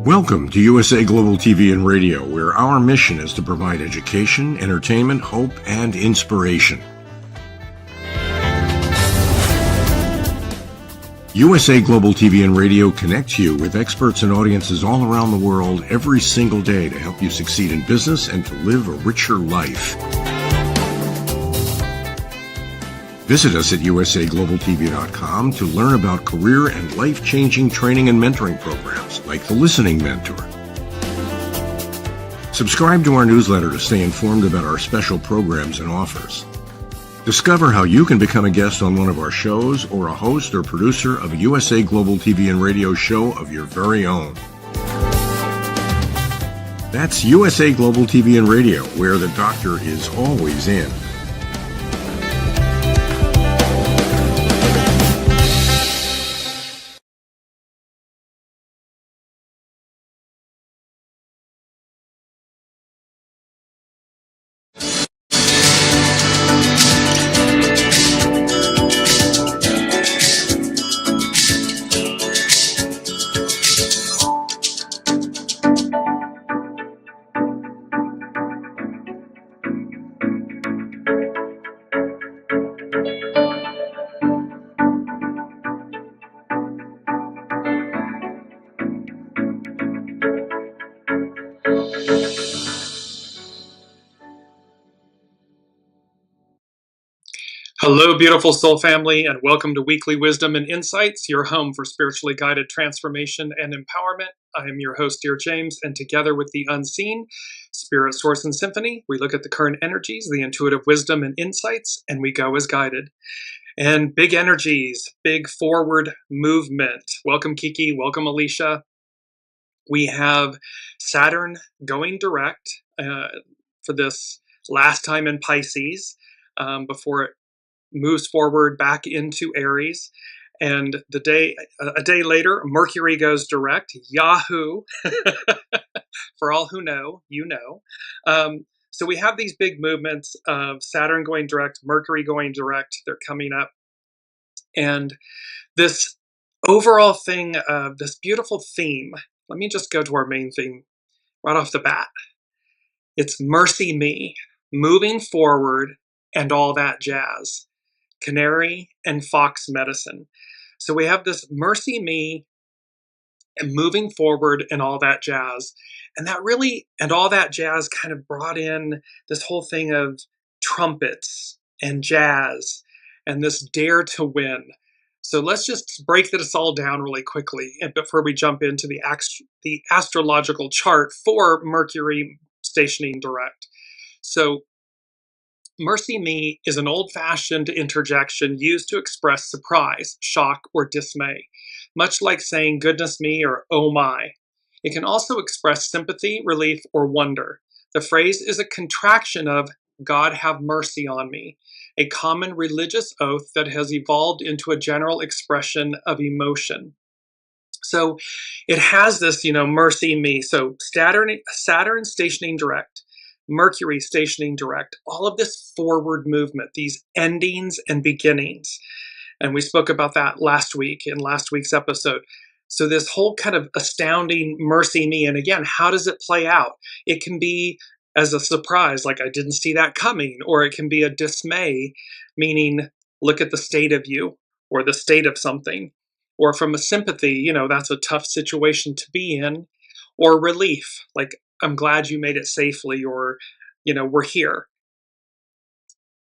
Welcome to USA Global TV and Radio, where our mission is to provide education, entertainment, hope, and inspiration. USA Global TV and Radio connects you with experts and audiences all around the world every single day to help you succeed in business and to live a richer life. Visit us at usaglobaltv.com to learn about career and life-changing training and mentoring programs like the Listening Mentor. Subscribe to our newsletter to stay informed about our special programs and offers. Discover how you can become a guest on one of our shows or a host or producer of a USA Global TV and Radio show of your very own. That's USA Global TV and Radio, where the doctor is always in. Hello, beautiful soul family, and welcome to Weekly Wisdom and Insights, your home for spiritually guided transformation and empowerment. I am your host, Dearjames, and together with the unseen, Spirit, Source, and Symphony, we look at the current energies, the intuitive wisdom and insights, and we go as guided. And big energies, big forward movement. Welcome, Kiki. Welcome, Alicia. We have Saturn going direct for this last time in Pisces before it moves forward back into Aries, and a day later, Mercury goes direct. Yahoo! For all who know, you know. So we have these big movements of Saturn going direct, Mercury going direct. They're coming up, and this overall thing of this beautiful theme. Let me just go to our main theme right off the bat. It's Mercy Me, moving forward, and all that jazz. Canary and Fox medicine. So we have this Mercy Me and moving forward and all that jazz. And that really, and all that jazz kind of brought in this whole thing of trumpets and jazz and this dare to win. So let's just break this all down really quickly and before we jump into the astrological chart for Mercury stationing direct. So Mercy Me is an old-fashioned interjection used to express surprise, shock, or dismay, much like saying goodness me or oh my. It can also express sympathy, relief, or wonder. The phrase is a contraction of God have mercy on me, a common religious oath that has evolved into a general expression of emotion. So it has this, Mercy Me. So Saturn stationing direct, Mercury stationing direct, all of this forward movement, these endings and beginnings. And we spoke about that last week in last week's episode. So this whole kind of astounding Mercy Me. And again, how does it play out? It can be as a surprise, like I didn't see that coming, or it can be a dismay, meaning look at the state of you or the state of something, or from a sympathy, that's a tough situation to be in, or relief, like I'm glad you made it safely, or, we're here.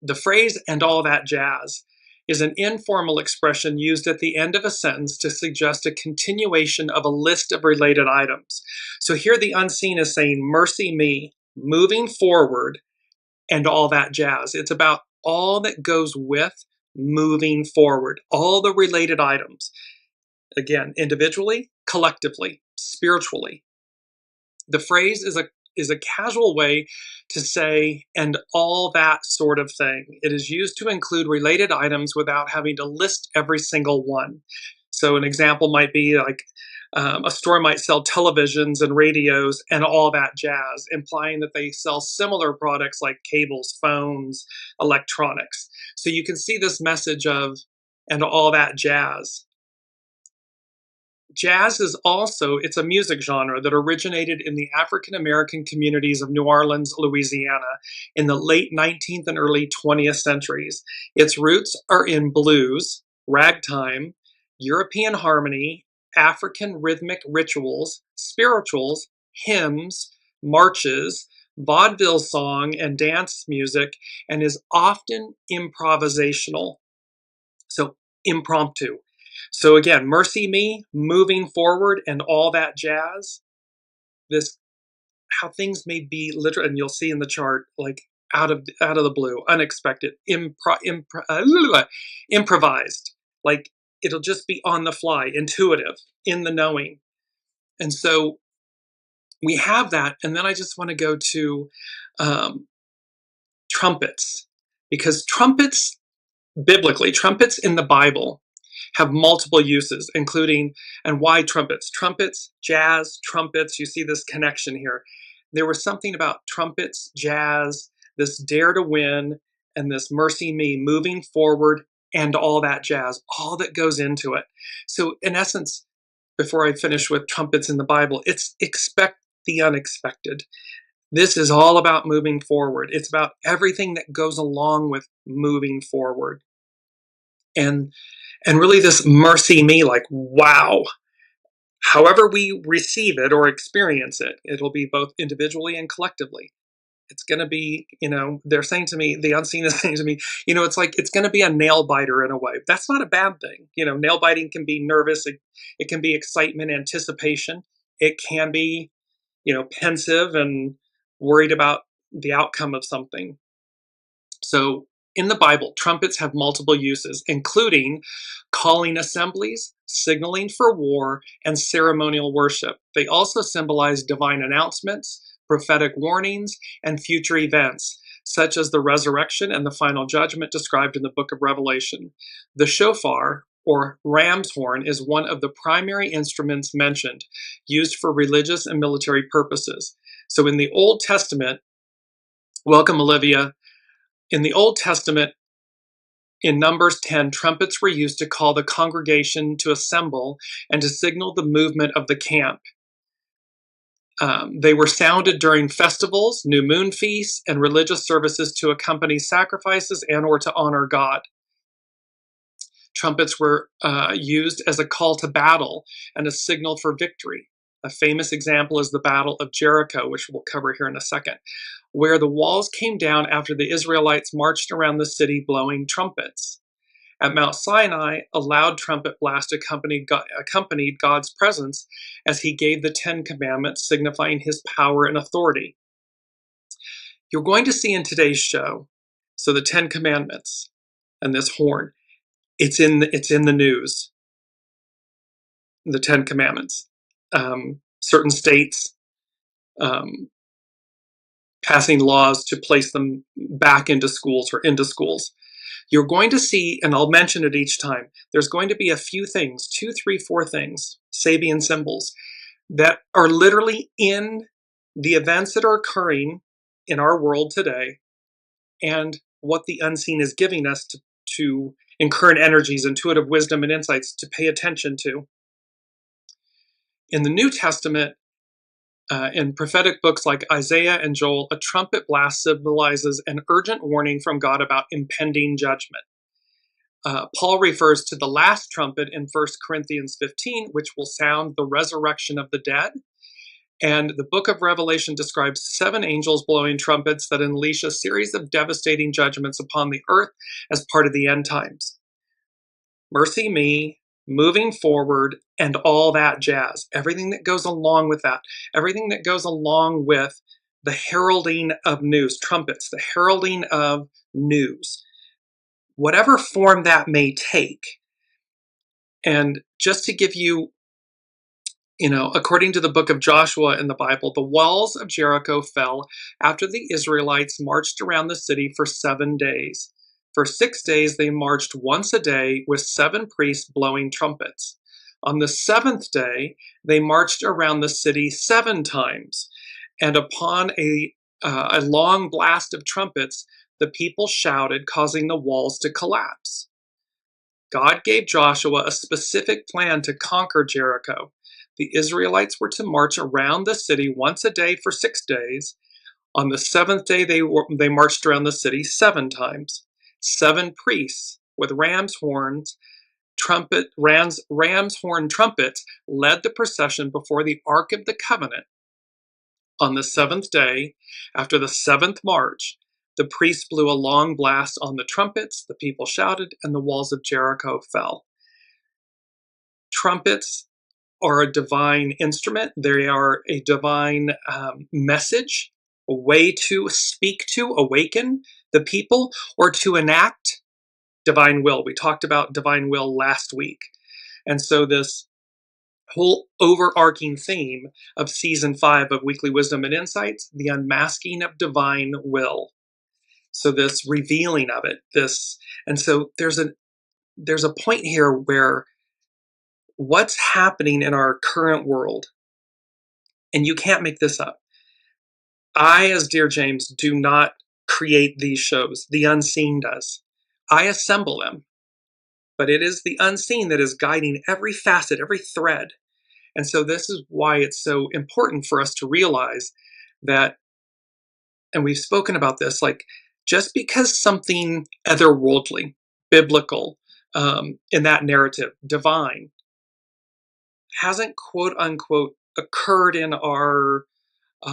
The phrase and all that jazz is an informal expression used at the end of a sentence to suggest a continuation of a list of related items. So here the unseen is saying, Mercy Me, moving forward, and all that jazz. It's about all that goes with moving forward, all the related items. Again, individually, collectively, spiritually. The phrase is a casual way to say, and all that sort of thing. It is used to include related items without having to list every single one. So an example might be like a store might sell televisions and radios and all that jazz, implying that they sell similar products like cables, phones, electronics. So you can see this message of, and all that jazz. jazz is also, it's a music genre that originated in the African American communities of New Orleans, Louisiana in the late 19th and early 20th centuries. Its roots are in blues, ragtime, European harmony, African rhythmic rituals, spirituals, hymns, marches, vaudeville song, and dance music, and is often improvisational. So impromptu. So again, Mercy Me, moving forward, and all that jazz. This, how things may be literal, and you'll see in the chart, like out of the blue, unexpected, improvised. Like it'll just be on the fly, intuitive, in the knowing. And so we have that, and then I just want to go to trumpets, because trumpets, biblically, trumpets in the Bible have multiple uses, including, and why trumpets? Trumpets, jazz, trumpets, you see this connection here. There was something about trumpets, jazz, this dare to win, and this mercy me, moving forward, and all that jazz, all that goes into it. So in essence, before I finish with trumpets in the Bible, it's expect the unexpected. This is all about moving forward. It's about everything that goes along with moving forward. And really this mercy me, like, wow. However we receive it or experience it, it'll be both individually and collectively. It's going to be, they're saying to me, the unseen is saying to me, it's like, it's going to be a nail biter in a way. That's not a bad thing. Nail biting can be nervous. It can be excitement, anticipation. It can be, pensive and worried about the outcome of something. So in the Bible, trumpets have multiple uses, including calling assemblies, signaling for war, and ceremonial worship. They also symbolize divine announcements, prophetic warnings, and future events, such as the resurrection and the final judgment described in the book of Revelation. The shofar, or ram's horn, is one of the primary instruments mentioned, used for religious and military purposes. So in the Old Testament, welcome Olivia, in the Old Testament, in Numbers 10, trumpets were used to call the congregation to assemble and to signal the movement of the camp. They were sounded during festivals, new moon feasts, and religious services to accompany sacrifices and or to honor God. Trumpets were used as a call to battle and a signal for victory. A famous example is the Battle of Jericho, which we'll cover here in a second, where the walls came down after the Israelites marched around the city blowing trumpets. At Mount Sinai, a loud trumpet blast accompanied God's presence as he gave the 10 Commandments, signifying his power and authority. You're going to see in today's show, so the 10 Commandments and this horn, it's in the news, the 10 Commandments. Certain states passing laws to place them back into schools or into schools. You're going to see, and I'll mention it each time, there's going to be a few things, 2, 3, 4 things, Sabian symbols, that are literally in the events that are occurring in our world today and what the unseen is giving us to incurrent energies, intuitive wisdom, and insights to pay attention to. In the New Testament, in prophetic books like Isaiah and Joel, a trumpet blast symbolizes an urgent warning from God about impending judgment. Paul refers to the last trumpet in 1 Corinthians 15, which will sound the resurrection of the dead. And the book of Revelation describes 7 angels blowing trumpets that unleash a series of devastating judgments upon the earth as part of the end times. Mercy me, moving forward, and all that jazz. Everything that goes along with that. Everything that goes along with the heralding of news, trumpets, the heralding of news. Whatever form that may take. And just to give you, according to the book of Joshua in the Bible, the walls of Jericho fell after the Israelites marched around the city for 7 days. For 6 days, they marched once a day with 7 priests blowing trumpets. On the 7th day, they marched around the city 7 times. And upon a long blast of trumpets, the people shouted, causing the walls to collapse. God gave Joshua a specific plan to conquer Jericho. The Israelites were to march around the city once a day for 6 days. On the 7th day, they marched around the city 7 times. 7 priests with ram's horn trumpets led the procession before the Ark of the Covenant. On the 7th day, after the 7th march, the priests blew a long blast on the trumpets, the people shouted, and the walls of Jericho fell. Trumpets are a divine instrument. They are a divine message, a way to speak to, awaken the people, or to enact divine will. We talked about divine will last week. And so this whole overarching theme of season 5 of Weekly Wisdom and Insights, the unmasking of divine will. So this revealing of it, and so there's a point here where what's happening in our current world, and you can't make this up. I, as Dearjames, do not create these shows. The unseen does. I assemble them, but it is the unseen that is guiding every facet, every thread. And so this is why it's so important for us to realize that, and we've spoken about this, like just because something otherworldly, biblical, in that narrative, divine, hasn't quote unquote occurred in our,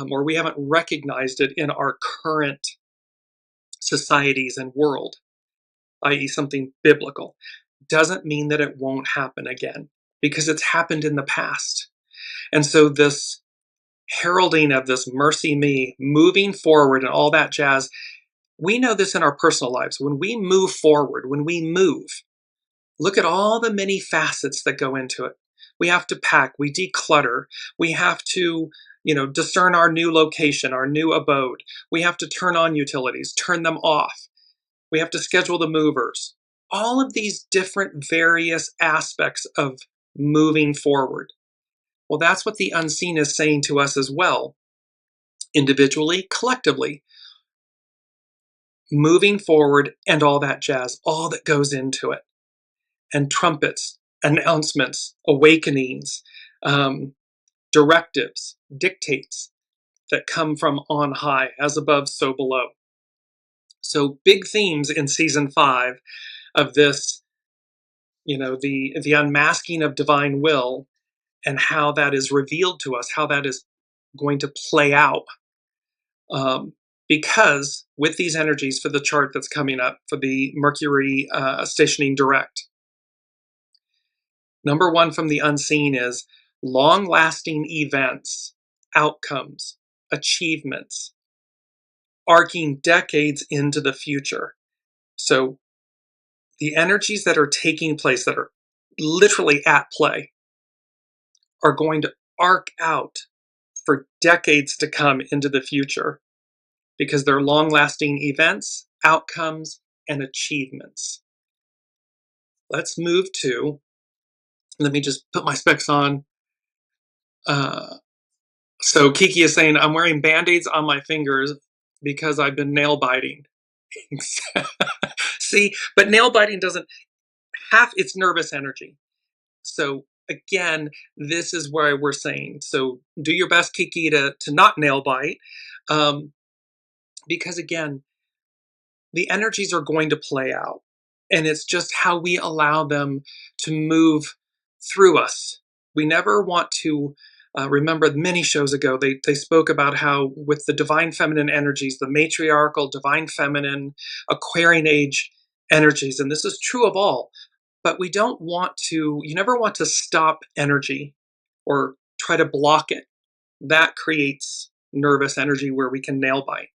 or we haven't recognized it in our current societies and world, i.e. something biblical, doesn't mean that it won't happen again, because it's happened in the past. And so this heralding of this mercy me, moving forward and all that jazz, we know this in our personal lives. When we move forward, when we move, look at all the many facets that go into it. We have to pack, we declutter, we have to, discern our new location, our new abode. We have to turn on utilities, turn them off. We have to schedule the movers. All of these different various aspects of moving forward. Well, that's what the unseen is saying to us as well, individually, collectively. Moving forward and all that jazz, all that goes into it. And trumpets, announcements, awakenings, directives, dictates that come from on high, as above, so below. So big themes in season 5 of this, the unmasking of divine will and how that is revealed to us, how that is going to play out. Because with these energies for the chart that's coming up, for the Mercury stationing direct, number 1 from the unseen is long-lasting events, outcomes, achievements, arcing decades into the future. So the energies that are taking place, that are literally at play, are going to arc out for decades to come into the future, because they're long-lasting events, outcomes, and achievements. Let's move to, let me just put my specs on. So Kiki is saying, I'm wearing Band-Aids on my fingers because I've been nail biting. See, but nail biting doesn't have, it's nervous energy. So again, this is where we're saying, so do your best, Kiki, to not nail bite. Because again, the energies are going to play out, and it's just how we allow them to move through us. We never want to remember many shows ago, they spoke about how with the divine feminine energies, the matriarchal, divine feminine, Aquarian age energies, and this is true of all, but we don't want to, you never want to stop energy or try to block it. That creates nervous energy where we can nail bite.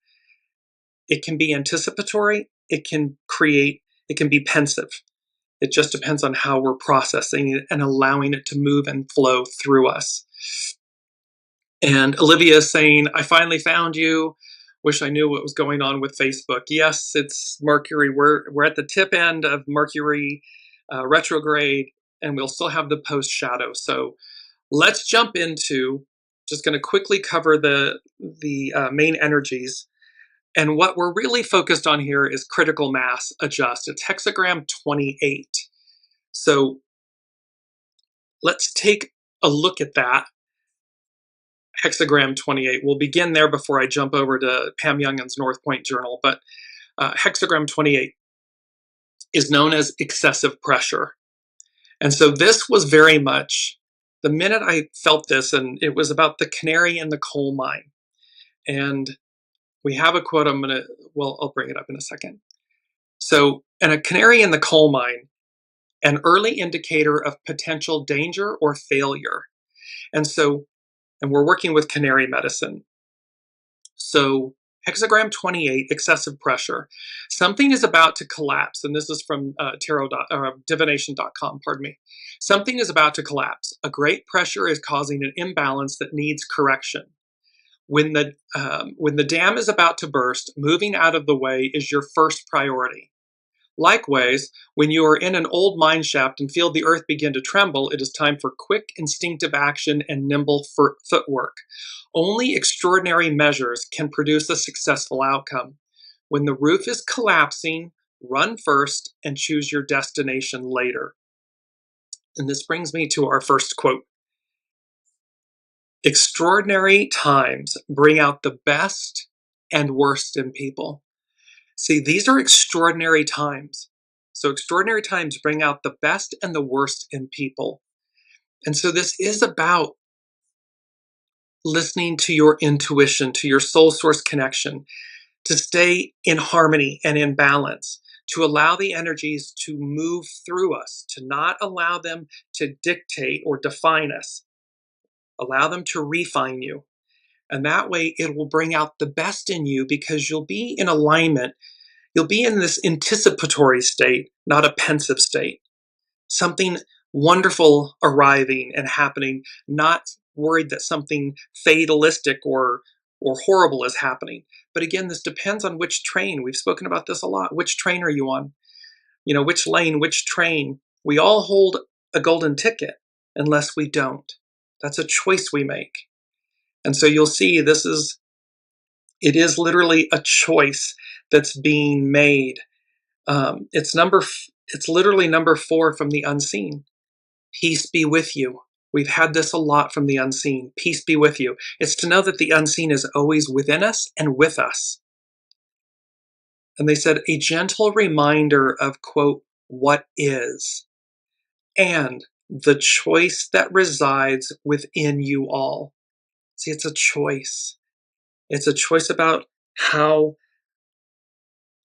It can be anticipatory, it can be pensive. It just depends on how we're processing it and allowing it to move and flow through us. And Olivia is saying, I finally found you. Wish I knew what was going on with Facebook. Yes, it's Mercury. We're at the tip end of Mercury retrograde, and we'll still have the post shadow. So let's jump into, just going to quickly cover the main energies. And what we're really focused on here is critical mass adjust. It's hexagram 28. So let's take a look at that. Hexagram 28. We'll begin there before I jump over to Pam Youngin's North Point Journal. But hexagram 28 is known as excessive pressure. And so this was very much the minute I felt this, and it was about the canary in the coal mine. And we have a quote I'll bring it up in a second. So, and a canary in the coal mine, an early indicator of potential danger or failure. And we're working with canary medicine. So hexagram 28, excessive pressure. Something is about to collapse, and this is from divination.com, pardon me. Something is about to collapse. A great pressure is causing an imbalance that needs correction. When the dam is about to burst, moving out of the way is your first priority. Likewise, when you are in an old mine shaft and feel the earth begin to tremble, it is time for quick, instinctive action and nimble footwork. Only extraordinary measures can produce a successful outcome. When the roof is collapsing, run first and choose your destination later. And this brings me to our first quote. Extraordinary times bring out the best and worst in people. See, these are extraordinary times. So extraordinary times bring out the best and the worst in people. And so this is about listening to your intuition, to your soul source connection, to stay in harmony and in balance, to allow the energies to move through us, to not allow them to dictate or define us. Allow them to refine you. And that way it will bring out the best in you because you'll be in alignment. You'll be in this anticipatory state, not a pensive state. Something wonderful arriving and happening, not worried that something fatalistic or horrible is happening. But again, this depends on which train. We've spoken about this a lot. Which train are you on? Which lane, which train? We all hold a golden ticket unless we don't. That's a choice we make. And so you'll see it is literally a choice that's being made. It's literally number 4 from the unseen. Peace be with you. We've had this a lot from the unseen. Peace be with you. It's to know that the unseen is always within us and with us. And they said, a gentle reminder of, quote, what is, and the choice that resides within you all. See, it's a choice. It's a choice about how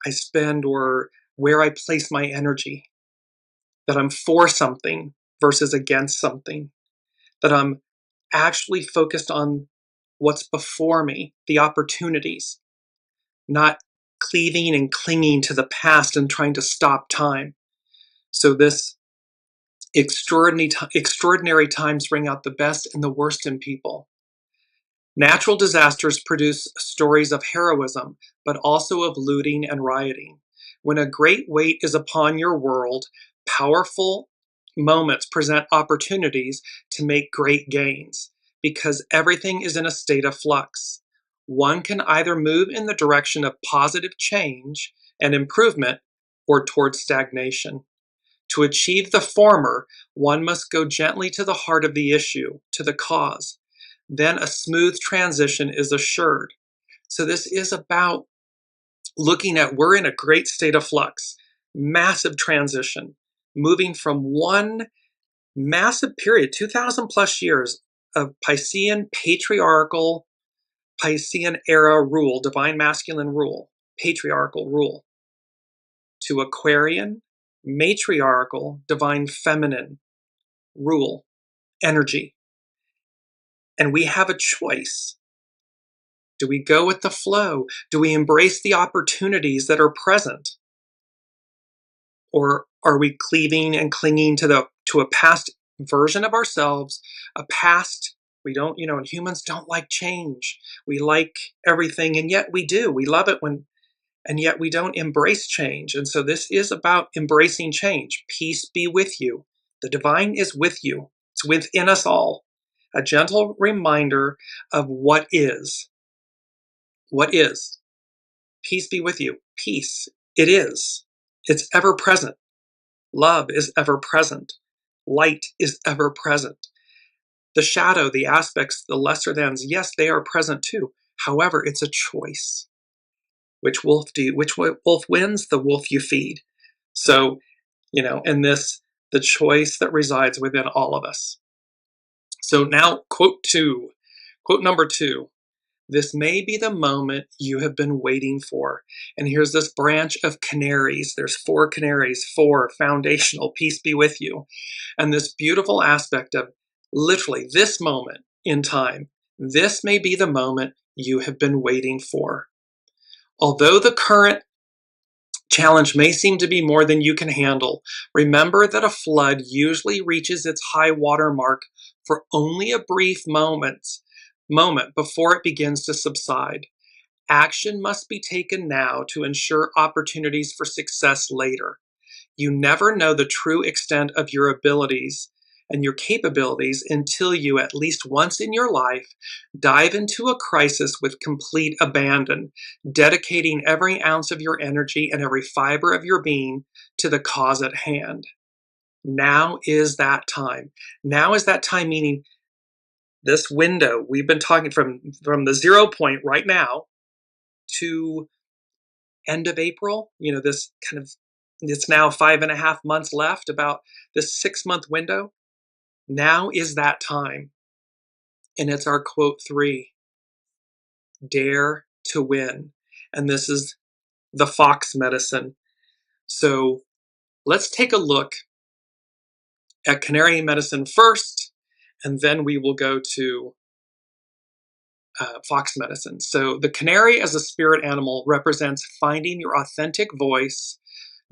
I spend or where I place my energy. That I'm for something versus against something. That I'm actually focused on what's before me, the opportunities, not cleaving and clinging to the past and trying to stop time. So this extraordinary times bring out the best and the worst in people. Natural disasters produce stories of heroism, but also of looting and rioting. When a great weight is upon your world, powerful moments present opportunities to make great gains, because everything is in a state of flux. One can either move in the direction of positive change and improvement or towards stagnation. To achieve the former, one must go gently to the heart of the issue, to the cause. Then a smooth transition is assured. So this is about looking at, we're in a great state of flux, massive transition, moving from one massive period, 2,000 plus years of Piscean patriarchal, Piscean era rule, divine masculine rule, patriarchal rule, to Aquarian, matriarchal, divine feminine rule, energy. And we have a choice. Do we go with the flow? Do we embrace the opportunities that are present? Or are we cleaving and clinging to a past version of ourselves, a past, and humans don't like change. We like everything, and yet we do. We love it and yet we don't embrace change. And so this is about embracing change. Peace be with you. The divine is with you. It's within us all. A gentle reminder of what is. What is? Peace be with you. Peace. It is. It's ever present. Love is ever present. Light is ever present. The shadow, the aspects, the lesser thans, yes, they are present too. However, it's a choice. Which wolf wolf wins? The wolf you feed. So, in this, the choice that resides within all of us. So now, quote number 2. This may be the moment you have been waiting for. And here's this branch of canaries. There's 4 canaries, 4 foundational, peace be with you. And this beautiful aspect of literally this moment in time, this may be the moment you have been waiting for. Although the current challenge may seem to be more than you can handle, remember that a flood usually reaches its high water mark for only a brief moment before it begins to subside. Action must be taken now to ensure opportunities for success later. You never know the true extent of your abilities and your capabilities until you, at least once in your life, dive into a crisis with complete abandon, dedicating every ounce of your energy and every fiber of your being to the cause at hand. Now is that time. Now is that time, meaning this window, we've been talking from the 0 point right now to end of April, this kind of, it's now 5.5 months left, about this 6-month window. Now is that time. And it's our quote 3, dare to win. And this is the fox medicine. So let's take a look at Canary medicine first, and then we will go to fox medicine. So the canary as a spirit animal represents finding your authentic voice,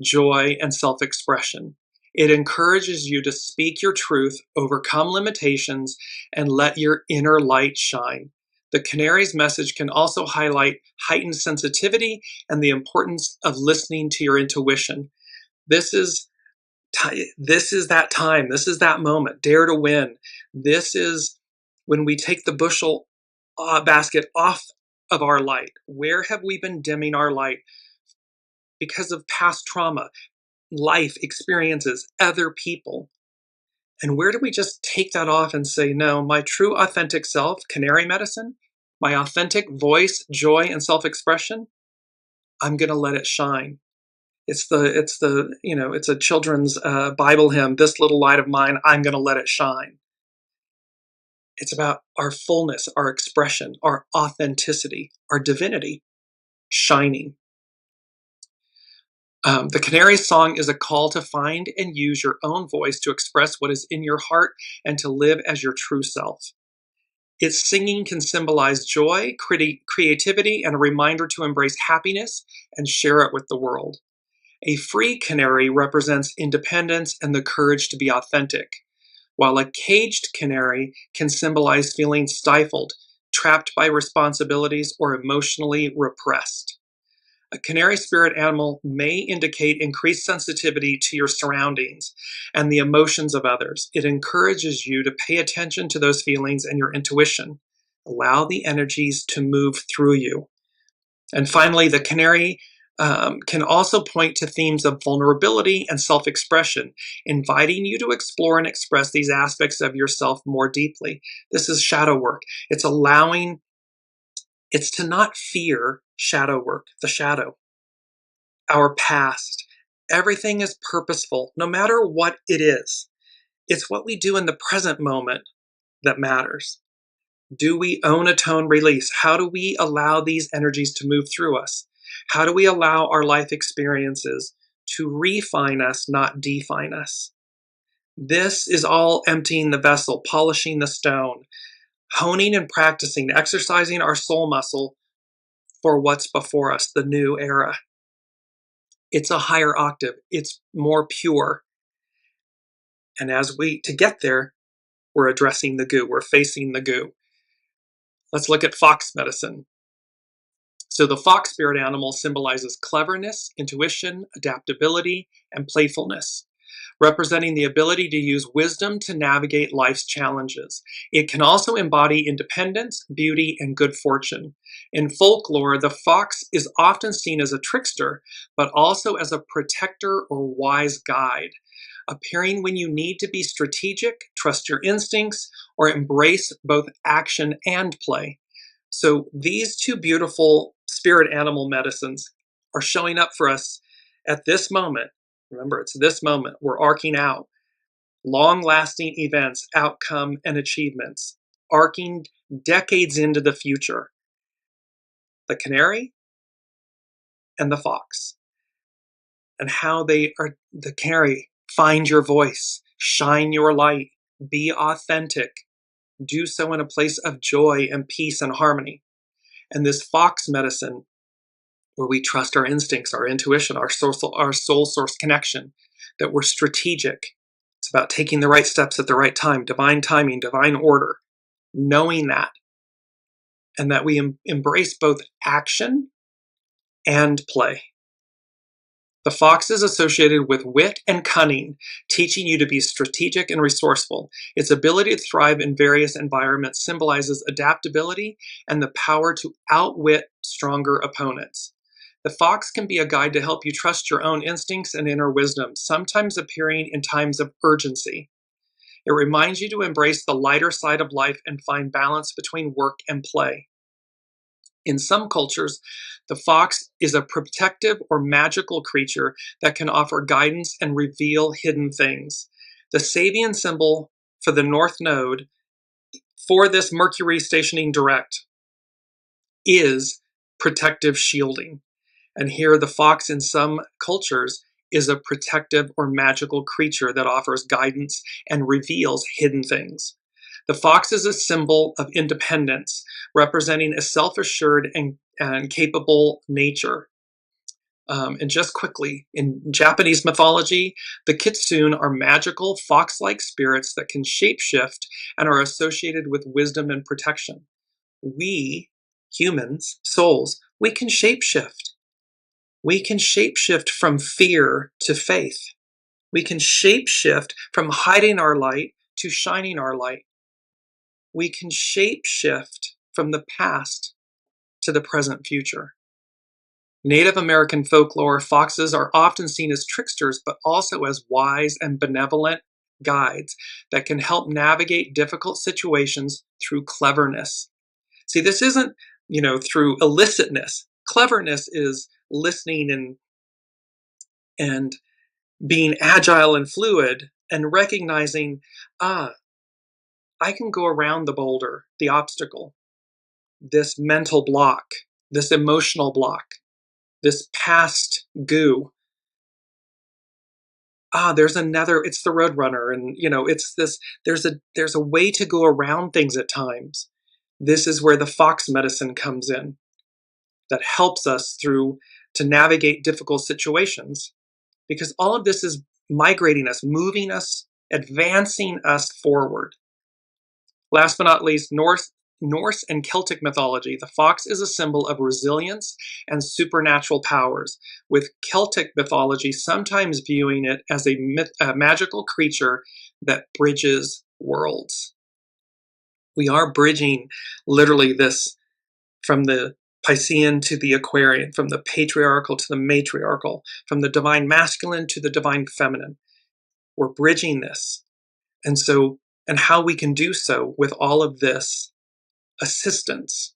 joy, and self-expression. It encourages you to speak your truth, overcome limitations, and let your inner light shine. The canary's message can also highlight heightened sensitivity and the importance of listening to your intuition. This is that time. This is that moment. Dare to win. This is when we take the bushel basket off of our light. Where have we been dimming our light? Because of past trauma, life experiences, other people. And where do we just take that off and say, no, my true authentic self, canary medicine, my authentic voice, joy, and self-expression, I'm going to let it shine. It's a children's Bible hymn, this little light of mine, I'm going to let it shine. It's about our fullness, our expression, our authenticity, our divinity shining. The canary's song is a call to find and use your own voice to express what is in your heart and to live as your true self. Its singing can symbolize joy, creativity, and a reminder to embrace happiness and share it with the world. A free canary represents independence and the courage to be authentic, while a caged canary can symbolize feeling stifled, trapped by responsibilities, or emotionally repressed. A canary spirit animal may indicate increased sensitivity to your surroundings and the emotions of others. It encourages you to pay attention to those feelings and your intuition. Allow the energies to move through you. And finally, the canary can also point to themes of vulnerability and self-expression, inviting you to explore and express these aspects of yourself more deeply. This is shadow work. It's to not fear shadow work, the shadow, our past. Everything is purposeful, no matter what it is. It's what we do in the present moment that matters. Do we own, atone, release? How do we allow these energies to move through us? How do we allow our life experiences to refine us, not define us? This is all emptying the vessel, polishing the stone, honing and practicing, exercising our soul muscle for what's before us, the new era. It's a higher octave. It's more pure. And to get there, we're addressing the goo. We're facing the goo. Let's look at fox medicine. So the fox spirit animal symbolizes cleverness, intuition, adaptability, and playfulness. representing the ability to use wisdom to navigate life's challenges. It can also embody independence, beauty, and good fortune. In folklore, the fox is often seen as a trickster, but also as a protector or wise guide, appearing when you need to be strategic, trust your instincts, or embrace both action and play. So these two beautiful spirit animal medicines are showing up for us at this moment. Remember, it's this moment. We're arcing out long-lasting events, outcome, and achievements, arcing decades into the future. The canary and the fox, and how they are. The canary, find your voice, shine your light, be authentic, do so in a place of joy and peace and harmony. And this fox medicine, where we trust our instincts, our intuition, our soul source connection, that we're strategic. It's about taking the right steps at the right time, divine timing, divine order, knowing that, and that we embrace both action and play. The fox is associated with wit and cunning, teaching you to be strategic and resourceful. Its ability to thrive in various environments symbolizes adaptability and the power to outwit stronger opponents. The fox can be a guide to help you trust your own instincts and inner wisdom, sometimes appearing in times of urgency. It reminds you to embrace the lighter side of life and find balance between work and play. In some cultures, the fox is a protective or magical creature that can offer guidance and reveal hidden things. The SABIAN symbol for the North Node for this Mercury stationing direct is protective shielding. And here the fox in some cultures is a protective or magical creature that offers guidance and reveals hidden things. The fox is a symbol of independence, representing a self-assured and capable nature. And just quickly, in Japanese mythology, the kitsune are magical fox-like spirits that can shapeshift and are associated with wisdom and protection. We, humans, souls, we can shapeshift. We can shapeshift from fear to faith. We can shapeshift from hiding our light to shining our light. We can shapeshift from the past to the present future. Native American folklore, foxes are often seen as tricksters, but also as wise and benevolent guides that can help navigate difficult situations through cleverness. See, this isn't, through illicitness. Cleverness is listening and being agile and fluid and recognizing, I can go around the boulder, the obstacle, this mental block, this emotional block, this past goo. There's another, it's the roadrunner, and it's this, there's a way to go around things at times. This is where the fox medicine comes in, that helps us to navigate difficult situations, because all of this is migrating us, moving us, advancing us forward. Last but not least, Norse and Celtic mythology. The fox is a symbol of resilience and supernatural powers, with Celtic mythology sometimes viewing it as a magical creature that bridges worlds. We are bridging literally this from the Piscean to the Aquarian, from the patriarchal to the matriarchal, from the divine masculine to the divine feminine. We're bridging this. And how we can do so with all of this assistance.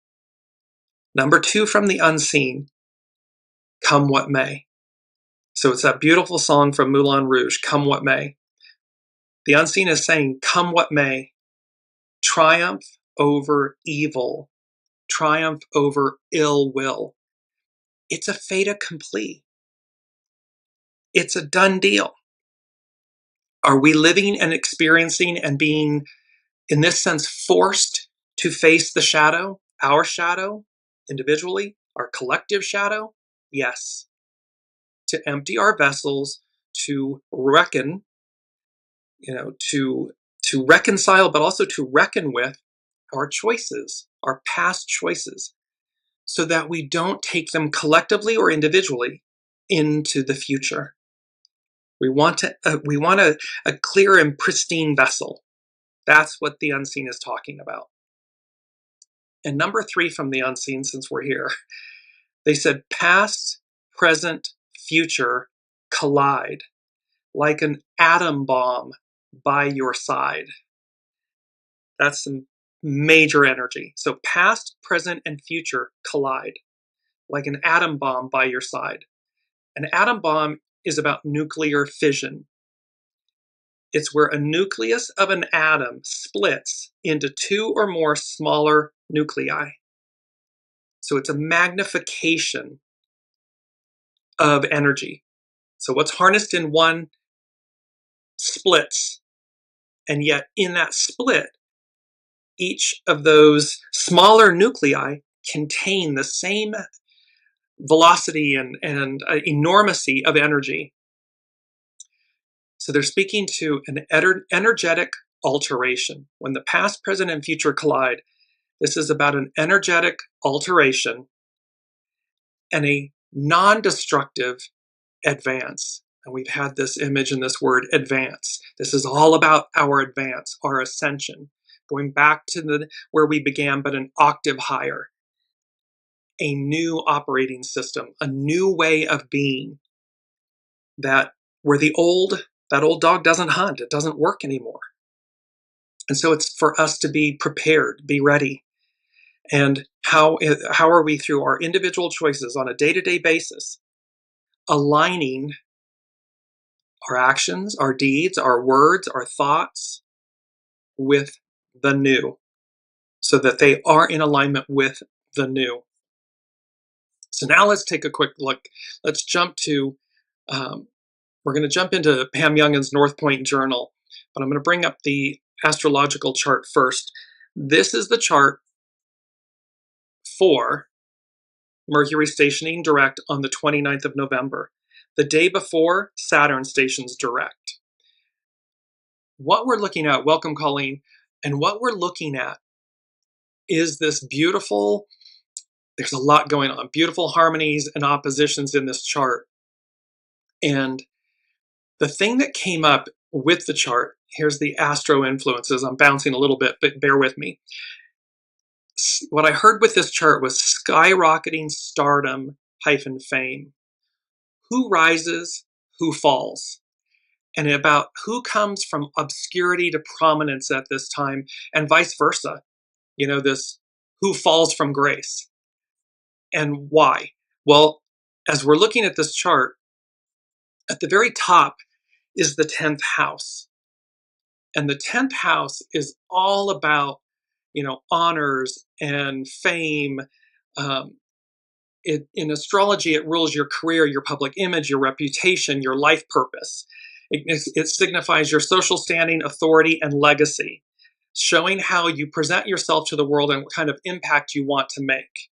Number 2 from the unseen, Come What May. So it's that beautiful song from Moulin Rouge, Come What May. The unseen is saying, come what may, triumph over evil, triumph over ill will. It's a fait accompli. It's a done deal. Are we living and experiencing and being, in this sense, forced to face the shadow, our shadow, individually, our collective shadow? Yes. To empty our vessels, to reckon, to reconcile, but also to reckon with our choices, our past choices, so that we don't take them collectively or individually into the future. We want a clear and pristine vessel. That's what the unseen is talking about. And number 3 from the unseen, since we're here, they said past, present, future collide like an atom bomb by your side. That's some major energy. So past, present, and future collide like an atom bomb by your side. An atom bomb is about nuclear fission. It's where a nucleus of an atom splits into 2 or more smaller nuclei. So it's a magnification of energy. So what's harnessed in one splits, and yet in that split, each of those smaller nuclei contain the same velocity and enormity of energy. So they're speaking to an energetic alteration. When the past, present, and future collide, this is about an energetic alteration and a non-destructive advance. And we've had this image and this word advance. This is all about our advance, our ascension, going back to where we began, but an octave higher. A new operating system, a new way of being, that where that old dog doesn't hunt, it doesn't work anymore. And so it's for us to be prepared, be ready. And how are we, through our individual choices on a day-to-day basis, aligning our actions, our deeds, our words, our thoughts with the new, so that they are in alignment with the new. So now let's take a quick look. Let's jump to, we're going to jump into Pam Youngin's North Point Journal, but I'm going to bring up the astrological chart first. This is the chart for Mercury stationing direct on the 29th of November, the day before Saturn stations direct. What we're looking at, welcome Colleen, and what we're looking at is this beautiful, there's a lot going on, beautiful harmonies and oppositions in this chart. And the thing that came up with the chart, here's the astro influences. I'm bouncing a little bit, but bear with me. What I heard with this chart was skyrocketing stardom hyphen fame. Who rises, who falls, and about who comes from obscurity to prominence at this time, and vice versa. You know, this who falls from grace. And why? Well, as we're looking at this chart, at the very top is the 10th house. And the 10th house is all about, honors and fame. In astrology, it rules your career, your public image, your reputation, your life purpose. It signifies your social standing, authority, and legacy, showing how you present yourself to the world and what kind of impact you want to make.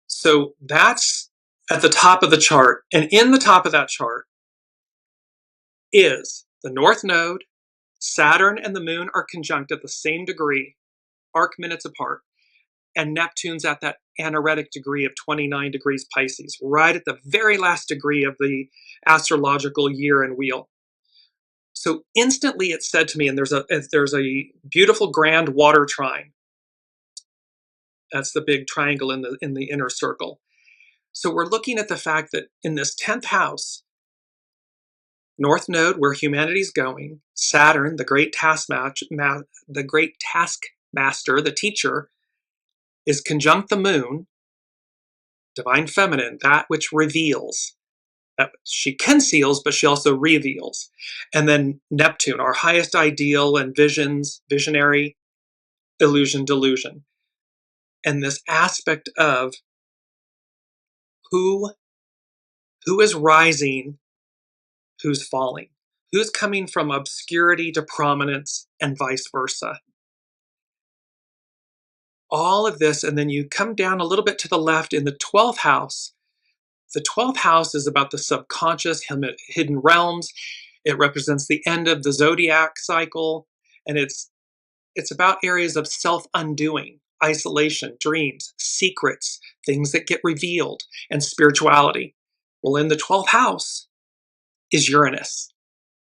So that's at the top of the chart. And in the top of that chart is the North Node. Saturn and the Moon are conjunct at the same degree, arc minutes apart. And Neptune's at that anaretic degree of 29 degrees Pisces, right at the very last degree of the astrological year and wheel. So instantly it said to me, and there's a beautiful grand water trine. That's the big triangle in the inner circle. So we're looking at the fact that in this 10th house, North Node, where humanity's going, Saturn, the great taskmaster, the teacher, is conjunct the Moon, divine feminine, that which reveals. That she conceals, but she also reveals. And then Neptune, our highest ideal and visions, visionary, illusion, delusion. And this aspect of who is rising, who's falling, who's coming from obscurity to prominence, and vice versa. All of this, and then you come down a little bit to the left in the 12th house. The 12th house is about the subconscious, hidden realms. It represents the end of the zodiac cycle, and it's about areas of self-undoing, isolation, dreams, secrets, things that get revealed, and spirituality. Well, in the 12th house is Uranus.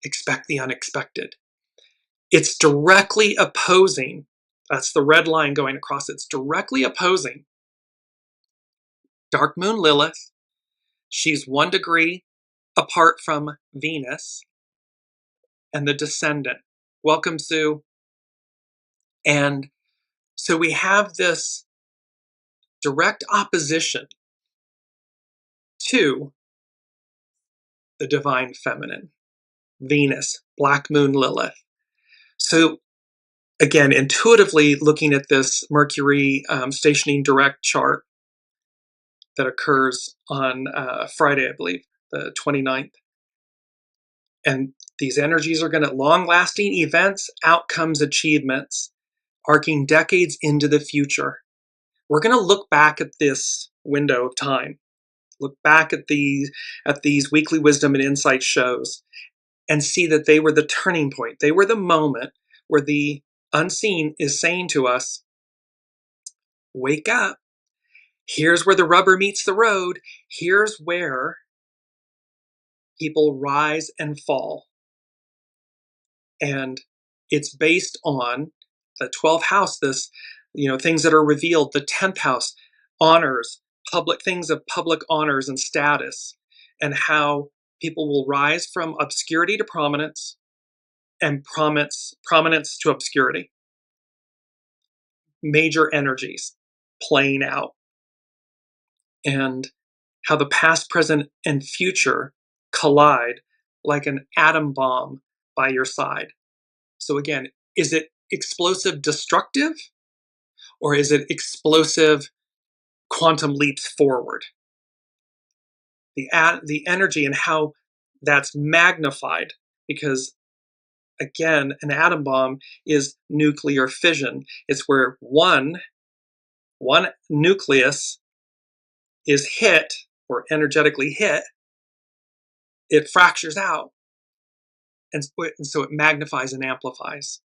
expect the unexpected. It's directly opposing, that's the red line going across, it's directly opposing dark moon Lilith. She's 1 degree apart from Venus and the descendant. Welcome, Sue. And so we have this direct opposition to the divine feminine, Venus, black moon Lilith. So again, intuitively looking at this Mercury stationing direct chart that occurs on Friday, I believe, the 29th. And these energies are going to long-lasting events, outcomes, achievements, arcing decades into the future. We're going to look back at this window of time, look back at these weekly wisdom and insight shows, and see that they were the turning point. They were the moment where the unseen is saying to us, wake up. Here's where the rubber meets the road. Here's where people rise and fall. And it's based on the 12th house, this, things that are revealed, the 10th house, honors, public things of public honors and status, and how people will rise from obscurity to prominence and prominence to obscurity. Major energies playing out. And how the past, present, and future collide like an atom bomb by your side. So again, is it explosive destructive, or is it explosive quantum leaps forward? The energy and how that's magnified, because again, an atom bomb is nuclear fission. It's where one nucleus is hit, or energetically hit, it fractures out, and so it magnifies and amplifies.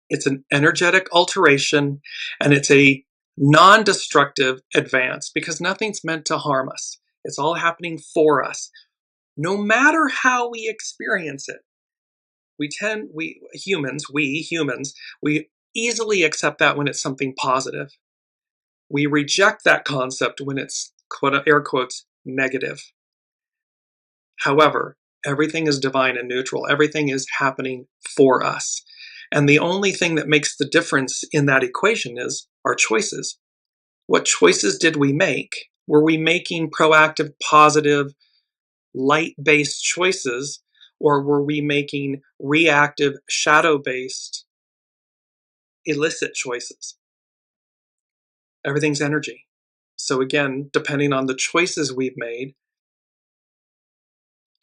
It's an energetic alteration, and it's a non-destructive advance, because nothing's meant to harm us. It's all happening for us, no matter how we experience it. We humans, we easily accept that when it's something positive. We reject that concept when it's, air quotes, negative. However, everything is divine and neutral. Everything is happening for us. And the only thing that makes the difference in that equation is our choices. What choices did we make? Were we making proactive, positive, light-based choices, or were we making reactive, shadow-based, illicit choices? Everything's energy. So again, depending on the choices we've made,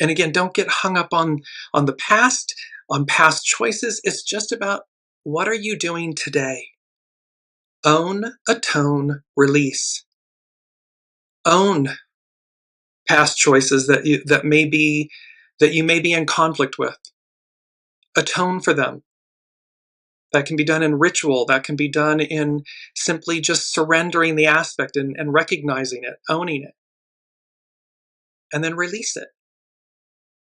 and again, don't get hung up on the past, on past choices. It's just about, what are you doing today? Own, atone, release. Own past choices that you may be in conflict with. Atone for them. That can be done in ritual. That can be done in simply just surrendering the aspect and recognizing it, owning it, and then release it.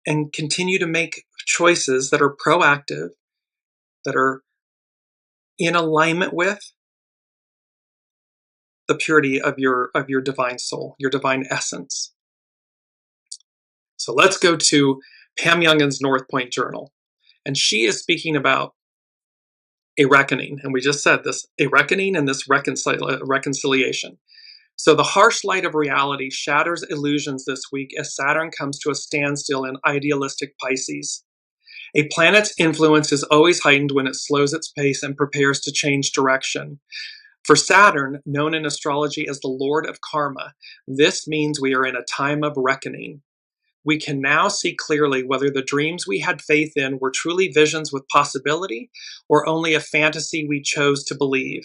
And continue to make choices that are proactive, that are in alignment with the purity of your divine soul, your divine essence. So let's go to Pam Youngin's North Point Journal. And she is speaking about a reckoning. And we just said this, a reckoning and this reconciliation. So the harsh light of reality shatters illusions this week as Saturn comes to a standstill in idealistic Pisces. A planet's influence is always heightened when it slows its pace and prepares to change direction. For Saturn, known in astrology as the Lord of Karma, this means we are in a time of reckoning. We can now see clearly whether the dreams we had faith in were truly visions with possibility or only a fantasy we chose to believe.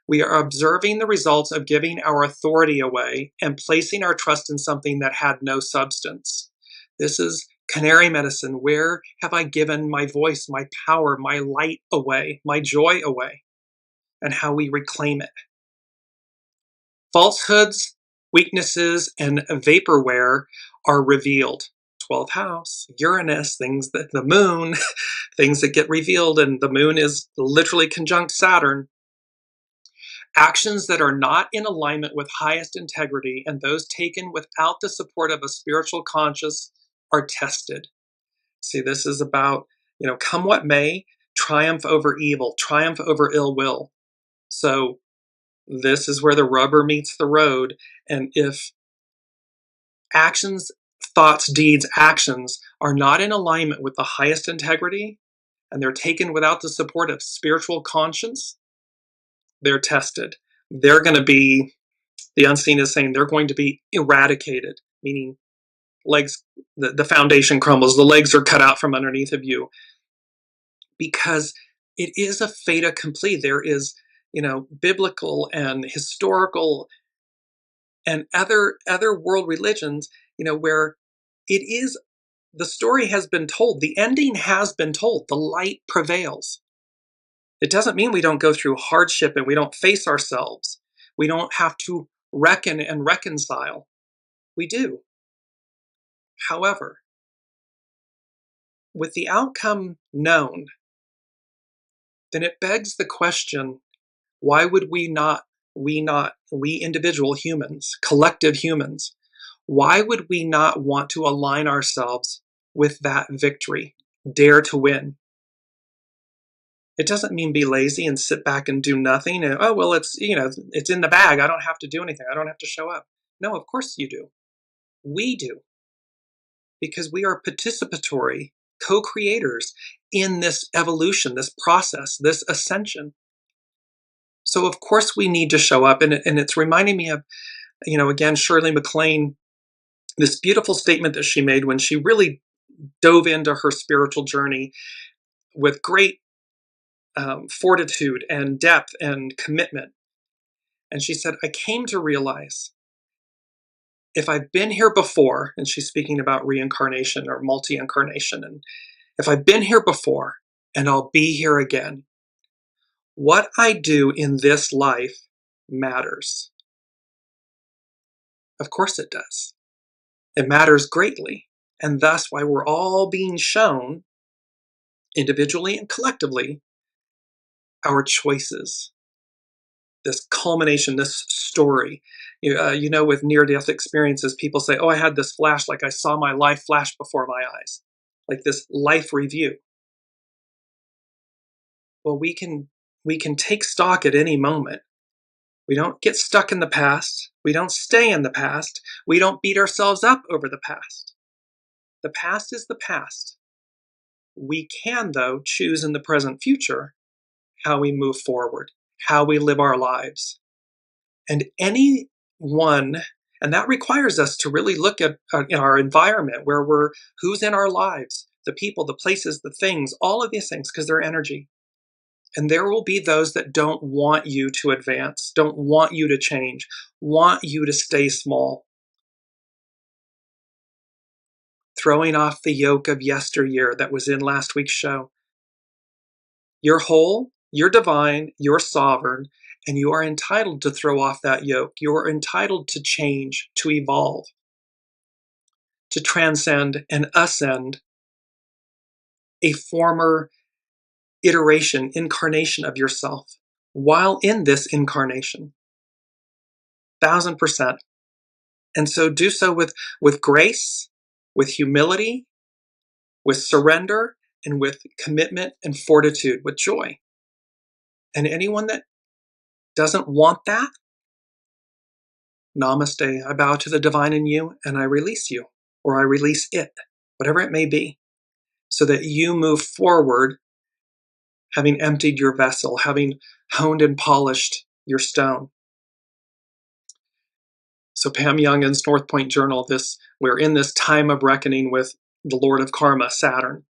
We are observing the results of giving our authority away and placing our trust in something that had no substance. This is Canary medicine. Where have I given my voice, my power, my light away, my joy away? And how we reclaim it. Falsehoods, weaknesses, and vaporware are revealed. 12th house, Uranus, things that the moon, things that get revealed, and the moon is literally conjunct Saturn. Actions that are not in alignment with highest integrity and those taken without the support of a spiritual conscience are tested. See, this is about, come what may, triumph over evil, triumph over ill will. So this is where the rubber meets the road. And if actions, thoughts, deeds, actions are not in alignment with the highest integrity and they're taken without the support of spiritual conscience, they're tested. They're going to be, the unseen is saying, they're going to be eradicated, meaning legs, the foundation crumbles, the legs are cut out from underneath of you, because it is a fait accompli. There is, biblical and historical and other world religions, where it is, the story has been told, the ending has been told, the light prevails. It doesn't mean we don't go through hardship and we don't face ourselves. We don't have to reckon and reconcile. We do. However, with the outcome known, then it begs the question, why would we individual humans, collective humans, why would we not want to align ourselves with that victory, dare to win? It doesn't mean be lazy and sit back and do nothing. And, oh, well, it's in the bag. I don't have to do anything. I don't have to show up. No, of course you do. We do. Because we are participatory co-creators in this evolution, this process, this ascension. So of course we need to show up. And it's reminding me of, again, Shirley MacLaine, this beautiful statement that she made when she really dove into her spiritual journey with great fortitude and depth and commitment. And she said, I came to realize if I've been here before, and she's speaking about reincarnation or multi-incarnation, and if I've been here before and I'll be here again, what I do in this life matters. Of course it does. It matters greatly. And thus why we're all being shown, individually and collectively, our choices. This culmination, this story. With near-death experiences, people say, oh, I had this flash, like I saw my life flash before my eyes. Like this life review. Well, we can take stock at any moment. We don't get stuck in the past. We don't stay in the past. We don't beat ourselves up over the past. The past is the past. We can, though, choose in the present future how we move forward, how we live our lives. And anyone, and that requires us to really look at our environment, who's in our lives, the people, the places, the things, all of these things, because they're energy. And there will be those that don't want you to advance, don't want you to change, want you to stay small. Throwing off the yoke of yesteryear that was in last week's show. You're whole, you're divine, you're sovereign, and you are entitled to throw off that yoke. You are entitled to change, to evolve, to transcend and ascend a former iteration, incarnation of yourself while in this incarnation. 1000%. And so do so with grace, with humility, with surrender, and with commitment and fortitude, with joy. And anyone that doesn't want that, namaste. I bow to the divine in you and I release you, or I release it, whatever it may be, so that you move forward having emptied your vessel, having honed and polished your stone. So Pam Youngin's North Point Journal, we're in this time of reckoning with the Lord of Karma, Saturn.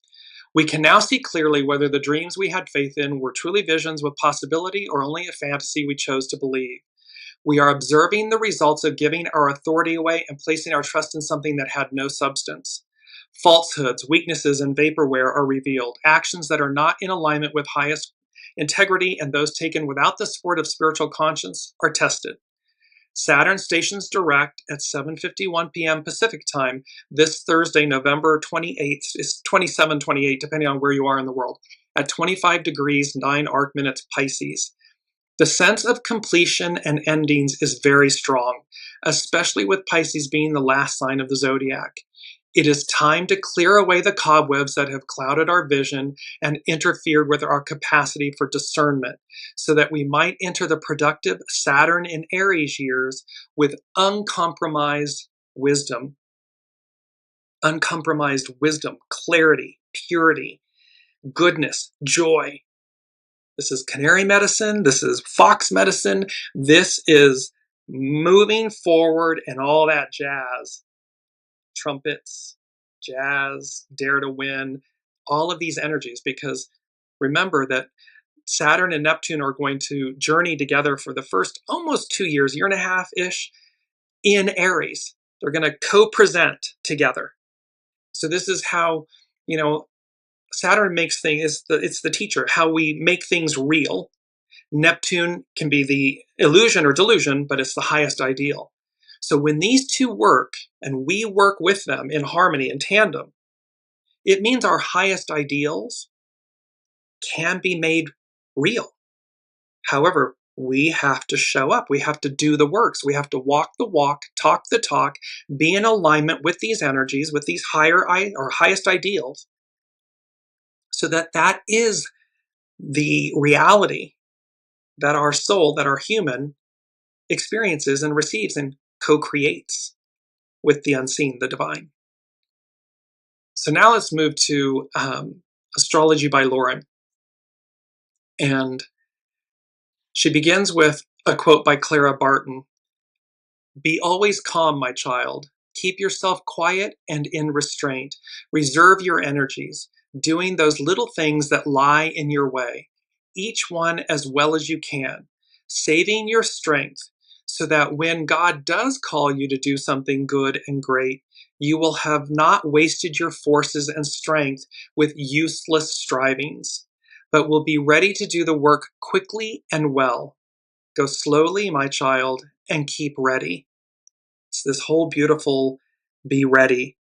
We can now see clearly whether the dreams we had faith in were truly visions with possibility or only a fantasy we chose to believe. We are observing the results of giving our authority away and placing our trust in something that had no substance. Falsehoods, weaknesses, and vaporware are revealed. Actions that are not in alignment with highest integrity and those taken without the support of spiritual conscience are tested. Saturn stations direct at 7:51 p.m. Pacific time this Thursday, November 28th, is 27, 28, depending on where you are in the world, at 25 degrees, 9 arc minutes Pisces. The sense of completion and endings is very strong, especially with Pisces being the last sign of the zodiac. It is time to clear away the cobwebs that have clouded our vision and interfered with our capacity for discernment, so that we might enter the productive Saturn in Aries years with uncompromised wisdom. Uncompromised wisdom, clarity, purity, goodness, joy. This is Canary medicine. This is Fox medicine. This is moving forward and all that jazz. Trumpets, jazz, dare to win, all of these energies, because remember that Saturn and Neptune are going to journey together for the first almost 2 years, year and a half-ish, in Aries. They're going to co-present together. So this is how, Saturn makes things, it's the teacher, how we make things real. Neptune can be the illusion or delusion, but it's the highest ideal. So when these two work, and we work with them in harmony, in tandem, it means our highest ideals can be made real. However, we have to show up. We have to do the works. We have to walk the walk, talk the talk, be in alignment with these energies, with these higher or highest ideals, so that is the reality that our soul, that our human experiences and receives and co-creates with the unseen, the divine. So now let's move to Astrology by Lauren. And she begins with a quote by Clara Barton. "Be always calm, my child. Keep yourself quiet and in restraint. Reserve your energies, doing those little things that lie in your way, each one as well as you can, saving your strength so that when God does call you to do something good and great, you will have not wasted your forces and strength with useless strivings, but will be ready to do the work quickly and well. Go slowly, my child, and keep ready." It's this whole beautiful be ready.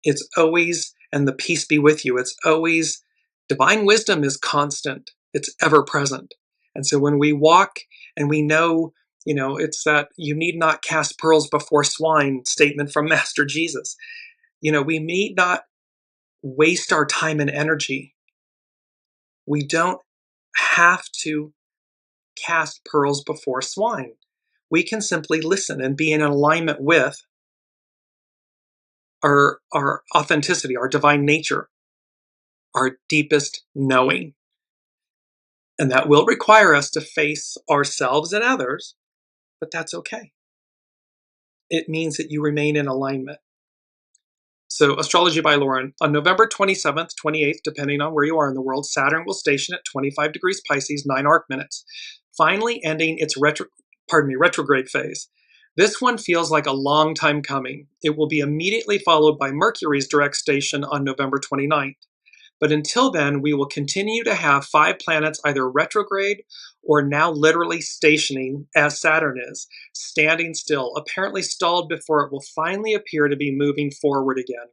It's always, and the peace be with you. It's always, divine wisdom is constant. It's ever present. And so when we walk and we know, it's that you need not cast pearls before swine statement from Master Jesus. We need not waste our time and energy. We don't have to cast pearls before swine. We can simply listen and be in alignment with our authenticity, our divine nature, our deepest knowing. And that will require us to face ourselves and others, but that's okay. It means that you remain in alignment. So, Astrology by Lauren. On November 27th, 28th, depending on where you are in the world, Saturn will station at 25 degrees Pisces, 9 arc minutes, finally ending its retrograde phase. This one feels like a long time coming. It will be immediately followed by Mercury's direct station on November 29th. But until then, we will continue to have 5 planets either retrograde or now literally stationing, as Saturn is, standing still, apparently stalled before it will finally appear to be moving forward again.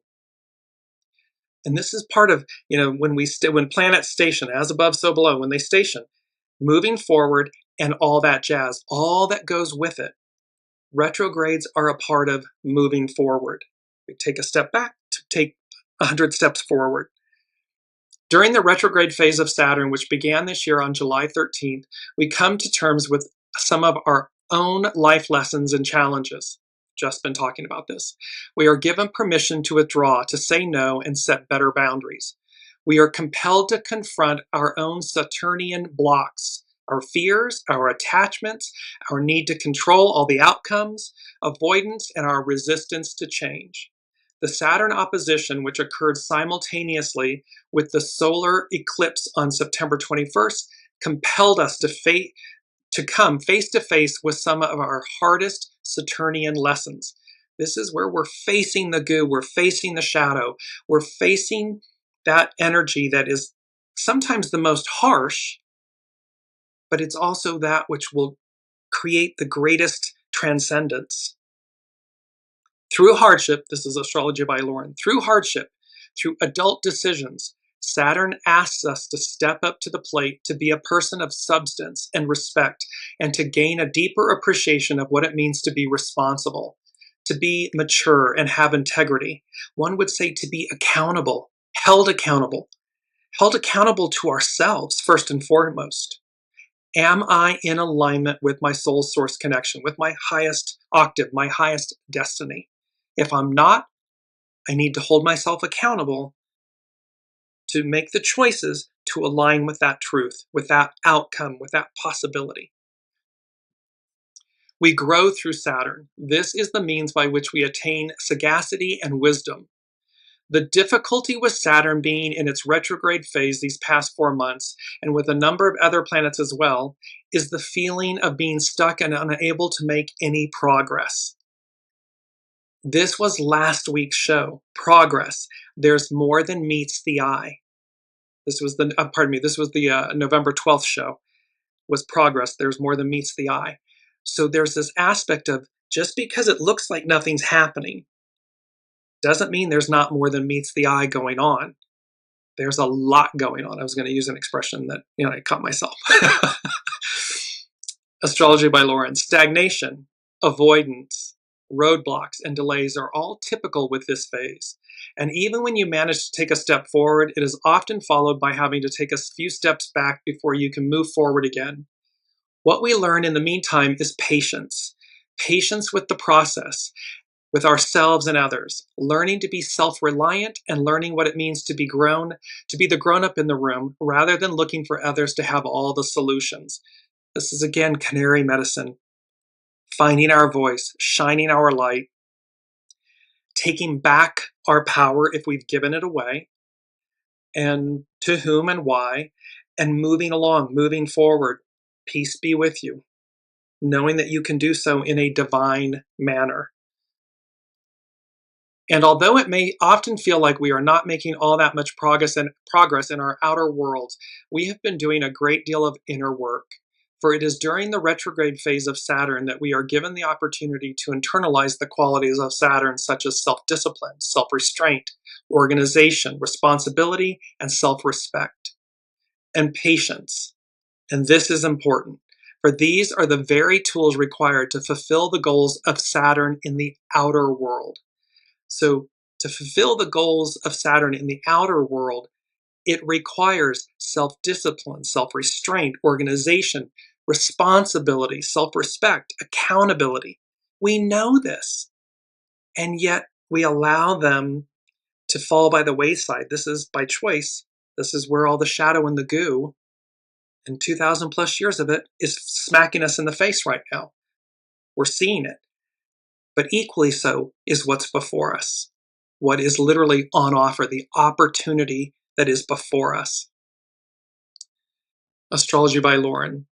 And this is part of, when planets station, as above, so below, when they station, moving forward and all that jazz, all that goes with it. Retrogrades are a part of moving forward. We take a step back to take 100 steps forward. During the retrograde phase of Saturn, which began this year on July 13th, we come to terms with some of our own life lessons and challenges. Just been talking about this. We are given permission to withdraw, to say no, and set better boundaries. We are compelled to confront our own Saturnian blocks, our fears, our attachments, our need to control all the outcomes, avoidance, and our resistance to change. The Saturn opposition, which occurred simultaneously with the solar eclipse on September 21st, compelled us to come face to face with some of our hardest Saturnian lessons. This is where we're facing the goo, we're facing the shadow, we're facing that energy that is sometimes the most harsh, but it's also that which will create the greatest transcendence. Through hardship, this is Astrology by Lauren, through hardship, through adult decisions, Saturn asks us to step up to the plate to be a person of substance and respect, and to gain a deeper appreciation of what it means to be responsible, to be mature and have integrity. One would say to be accountable, held accountable to ourselves first and foremost. Am I in alignment with my soul source connection, with my highest octave, my highest destiny? If I'm not, I need to hold myself accountable to make the choices to align with that truth, with that outcome, with that possibility. We grow through Saturn. This is the means by which we attain sagacity and wisdom. The difficulty with Saturn being in its retrograde phase these past 4 months, and with a number of other planets as well, is the feeling of being stuck and unable to make any progress. This was last week's show, Progress. There's more than meets the eye. This was the November 12th show, was Progress. There's more than meets the eye. So there's this aspect of just because it looks like nothing's happening doesn't mean there's not more than meets the eye going on. There's a lot going on. I was going to use an expression that, I caught myself. Astrology by Lauren. Stagnation, avoidance, roadblocks, and delays are all typical with this phase. And even when you manage to take a step forward, it is often followed by having to take a few steps back before you can move forward again. What we learn in the meantime is patience. Patience with the process, with ourselves and others, learning to be self-reliant and learning what it means to be the grown-up in the room, rather than looking for others to have all the solutions. This is, again, Canary medicine. Finding our voice, shining our light, taking back our power if we've given it away, and to whom and why, and moving along, moving forward. Peace be with you, knowing that you can do so in a divine manner. And although it may often feel like we are not making all that much progress in our outer world, we have been doing a great deal of inner work. For it is during the retrograde phase of Saturn that we are given the opportunity to internalize the qualities of Saturn, such as self-discipline, self-restraint, organization, responsibility, and self-respect, and patience. And this is important, for these are the very tools required to fulfill the goals of Saturn in the outer world. So to fulfill the goals of Saturn in the outer world, it requires self-discipline, self-restraint, organization, responsibility, self-respect, accountability. We know this, and yet we allow them to fall by the wayside. This is by choice. This is where all the shadow and the goo, and 2,000 plus years of it, is smacking us in the face right now. We're seeing it. But equally so is what's before us, what is literally on offer, the opportunity that is before us. Astrology by Lauren.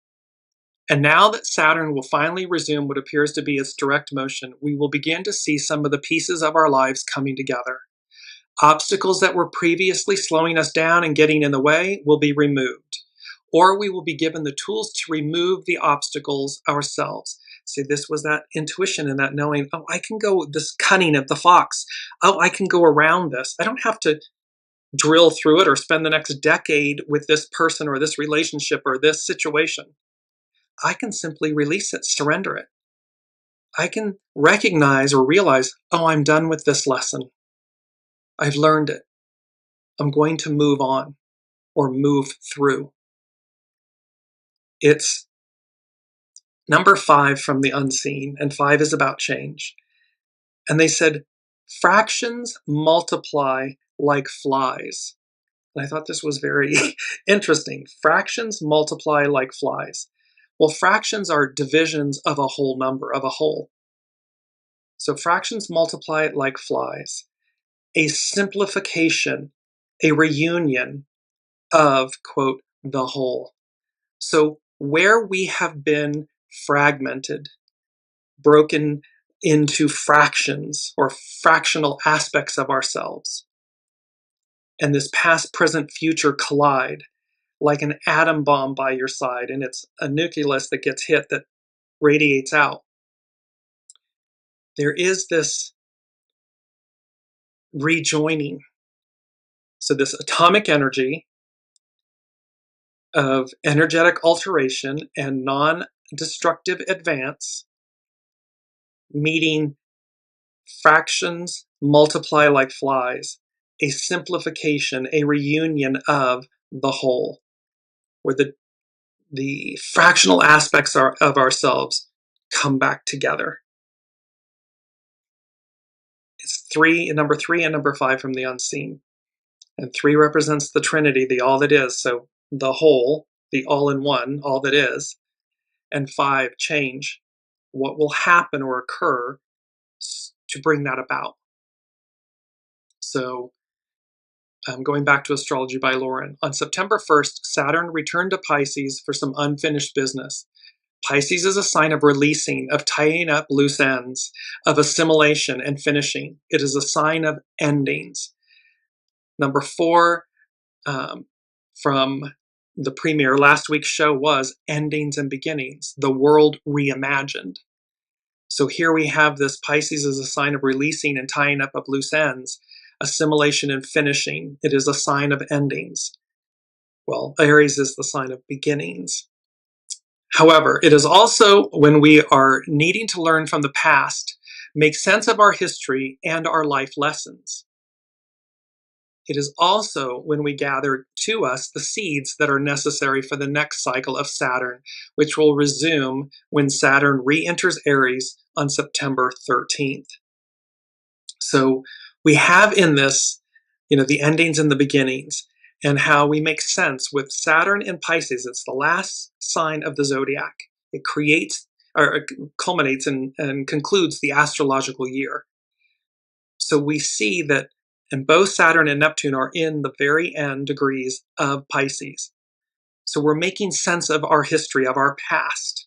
And now that Saturn will finally resume what appears to be its direct motion, we will begin to see some of the pieces of our lives coming together. Obstacles that were previously slowing us down and getting in the way will be removed, or we will be given the tools to remove the obstacles ourselves. See, this was that intuition and that knowing, oh, I can go, this cunning of the fox. Oh, I can go around this. I don't have to drill through it or spend the next decade with this person or this relationship or this situation. I can simply release it, surrender it. I can recognize or realize, oh, I'm done with this lesson. I've learned it. I'm going to move on or move through. It's number 5 from the unseen, and 5 is about change. And they said, fractions multiply like flies. And I thought this was very interesting. Fractions multiply like flies. Well, fractions are divisions of a whole number, of a whole. So fractions multiply like flies. A simplification, a reunion of, quote, the whole. So where we have been fragmented, broken into fractions or fractional aspects of ourselves, and this past, present, future collide like an atom bomb by your side, and it's a nucleus that gets hit that radiates out. there is this rejoining. So this atomic energy of energetic alteration and non-destructive advance meeting fractions multiply like flies, a simplification, a reunion of the whole, where the fractional aspects of ourselves come back together. It's number 3 and number 5 from the unseen. And 3 represents the Trinity, the all that is, so the whole, the all in one, all that is. And 5, change, what will happen or occur to bring that about. So going back to Astrology by Lauren, on September 1st, Saturn returned to Pisces for some unfinished business. Pisces is a sign of releasing, of tying up loose ends, of assimilation and finishing. It is a sign of endings. Number 4 from the premiere last week's show was Endings and Beginnings, the world reimagined. So here we have this Pisces as a sign of releasing and tying up of loose ends, assimilation and finishing. It is a sign of endings. Well, Aries is the sign of beginnings. However, it is also when we are needing to learn from the past, make sense of our history and our life lessons. It is also when we gather to us the seeds that are necessary for the next cycle of Saturn, which will resume when Saturn re-enters Aries on September 13th. So we have in this, the endings and the beginnings, and how we make sense with Saturn in Pisces. It's the last sign of the zodiac. It creates, or it culminates and concludes the astrological year. So we see that, and both Saturn and Neptune are in the very end degrees of Pisces. So we're making sense of our history, of our past,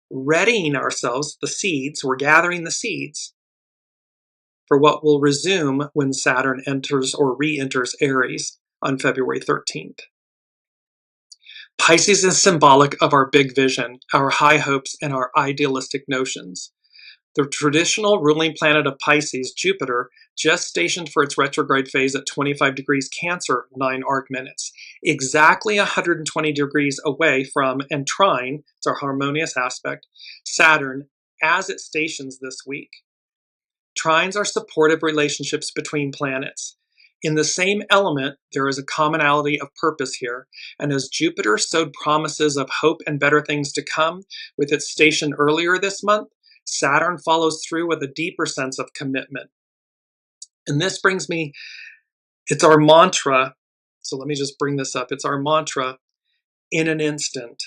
readying ourselves, the seeds, we're gathering the seeds for what will resume when Saturn enters or re-enters Aries on February 13th. Pisces is symbolic of our big vision, our high hopes, and our idealistic notions. The traditional ruling planet of Pisces, Jupiter, just stationed for its retrograde phase at 25 degrees Cancer, 9 arc minutes, exactly 120 degrees away from, and trine, it's our harmonious aspect, Saturn, as it stations this week. Trines are supportive relationships between planets. In the same element, there is a commonality of purpose here, and as Jupiter sowed promises of hope and better things to come with its station earlier this month, Saturn follows through with a deeper sense of commitment. And this brings me, it's our mantra, so let me just bring this up. It's our mantra, in an instant.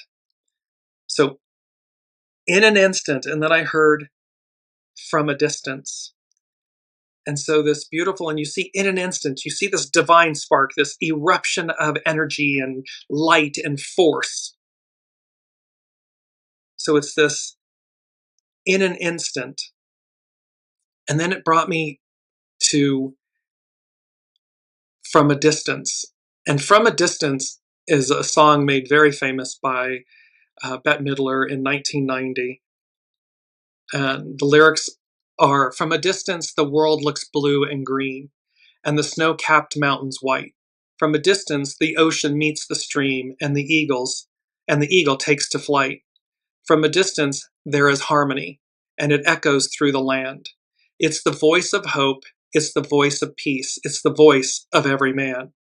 So, in an instant, and then I heard from a distance. And so this beautiful, and you see in an instant, you see this divine spark, this eruption of energy and light and force. So it's this in an instant. And then it brought me to From a Distance. And From a Distance is a song made very famous by Bette Midler in 1990. And the lyrics are, from a distance, the world looks blue and green, and the snow-capped mountains white. From a distance, the ocean meets the stream, and the eagle takes to flight. From a distance, there is harmony, and it echoes through the land. It's the voice of hope, it's the voice of peace, it's the voice of every man.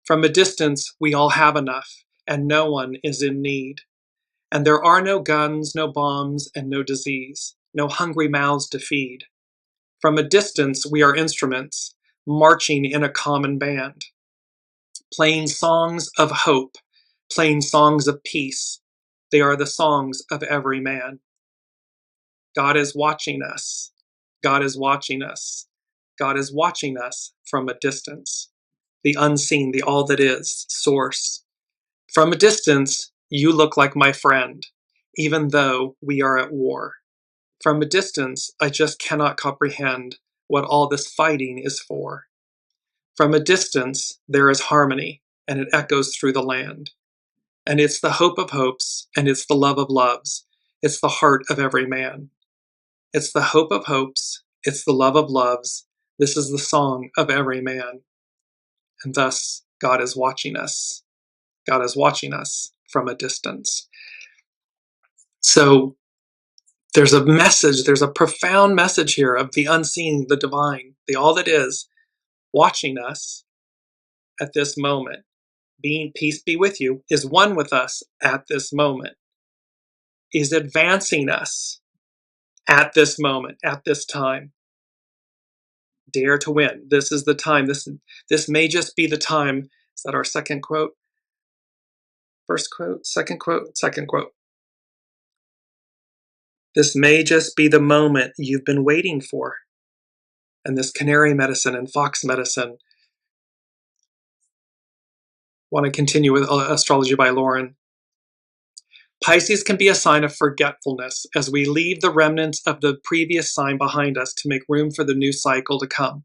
From a distance, we all have enough, and no one is in need. And there are no guns, no bombs, and no disease, no hungry mouths to feed. From a distance, we are instruments, marching in a common band, playing songs of hope, playing songs of peace. They are the songs of every man. God is watching us. God is watching us. God is watching us from a distance. The unseen, the all that is, source. From a distance, you look like my friend, even though we are at war. From a distance, I just cannot comprehend what all this fighting is for. From a distance, there is harmony, and it echoes through the land. And it's the hope of hopes, and it's the love of loves. It's the heart of every man. It's the hope of hopes. It's the love of loves. This is the song of every man. And thus, God is watching us. God is watching us from a distance. So there's a message, there's a profound message here of the unseen, the divine, the all that is, watching us at this moment. Being peace be with you, is one with us at this moment, is advancing us at this moment, at this time. Dare to win. This is the time. This may just be the time. Is that our second quote? First quote, second quote, second quote. This may just be the moment you've been waiting for. And this Canary medicine and Fox medicine. Want to continue with Astrology by Lauren. Pisces can be a sign of forgetfulness as we leave the remnants of the previous sign behind us to make room for the new cycle to come.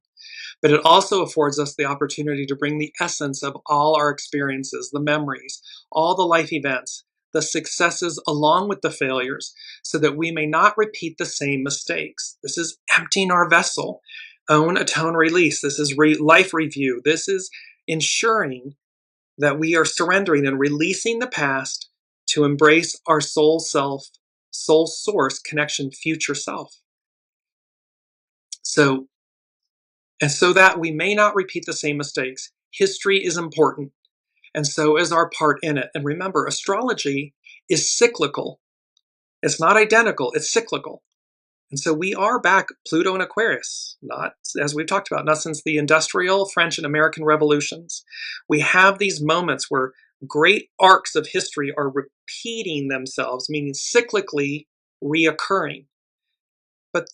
But it also affords us the opportunity to bring the essence of all our experiences, the memories, all the life events, the successes along with the failures, so that we may not repeat the same mistakes. This is emptying our vessel, own, atone, release. This is life review. This is ensuring that we are surrendering and releasing the past to embrace our soul self, soul source connection, future self. So that we may not repeat the same mistakes, history is important, and so is our part in it. And remember, astrology is cyclical. It's not identical, it's cyclical. And so we are back, Pluto and Aquarius, not, as we've talked about, not since the industrial, French, and American revolutions. We have these moments where great arcs of history are repeating themselves, meaning cyclically reoccurring. But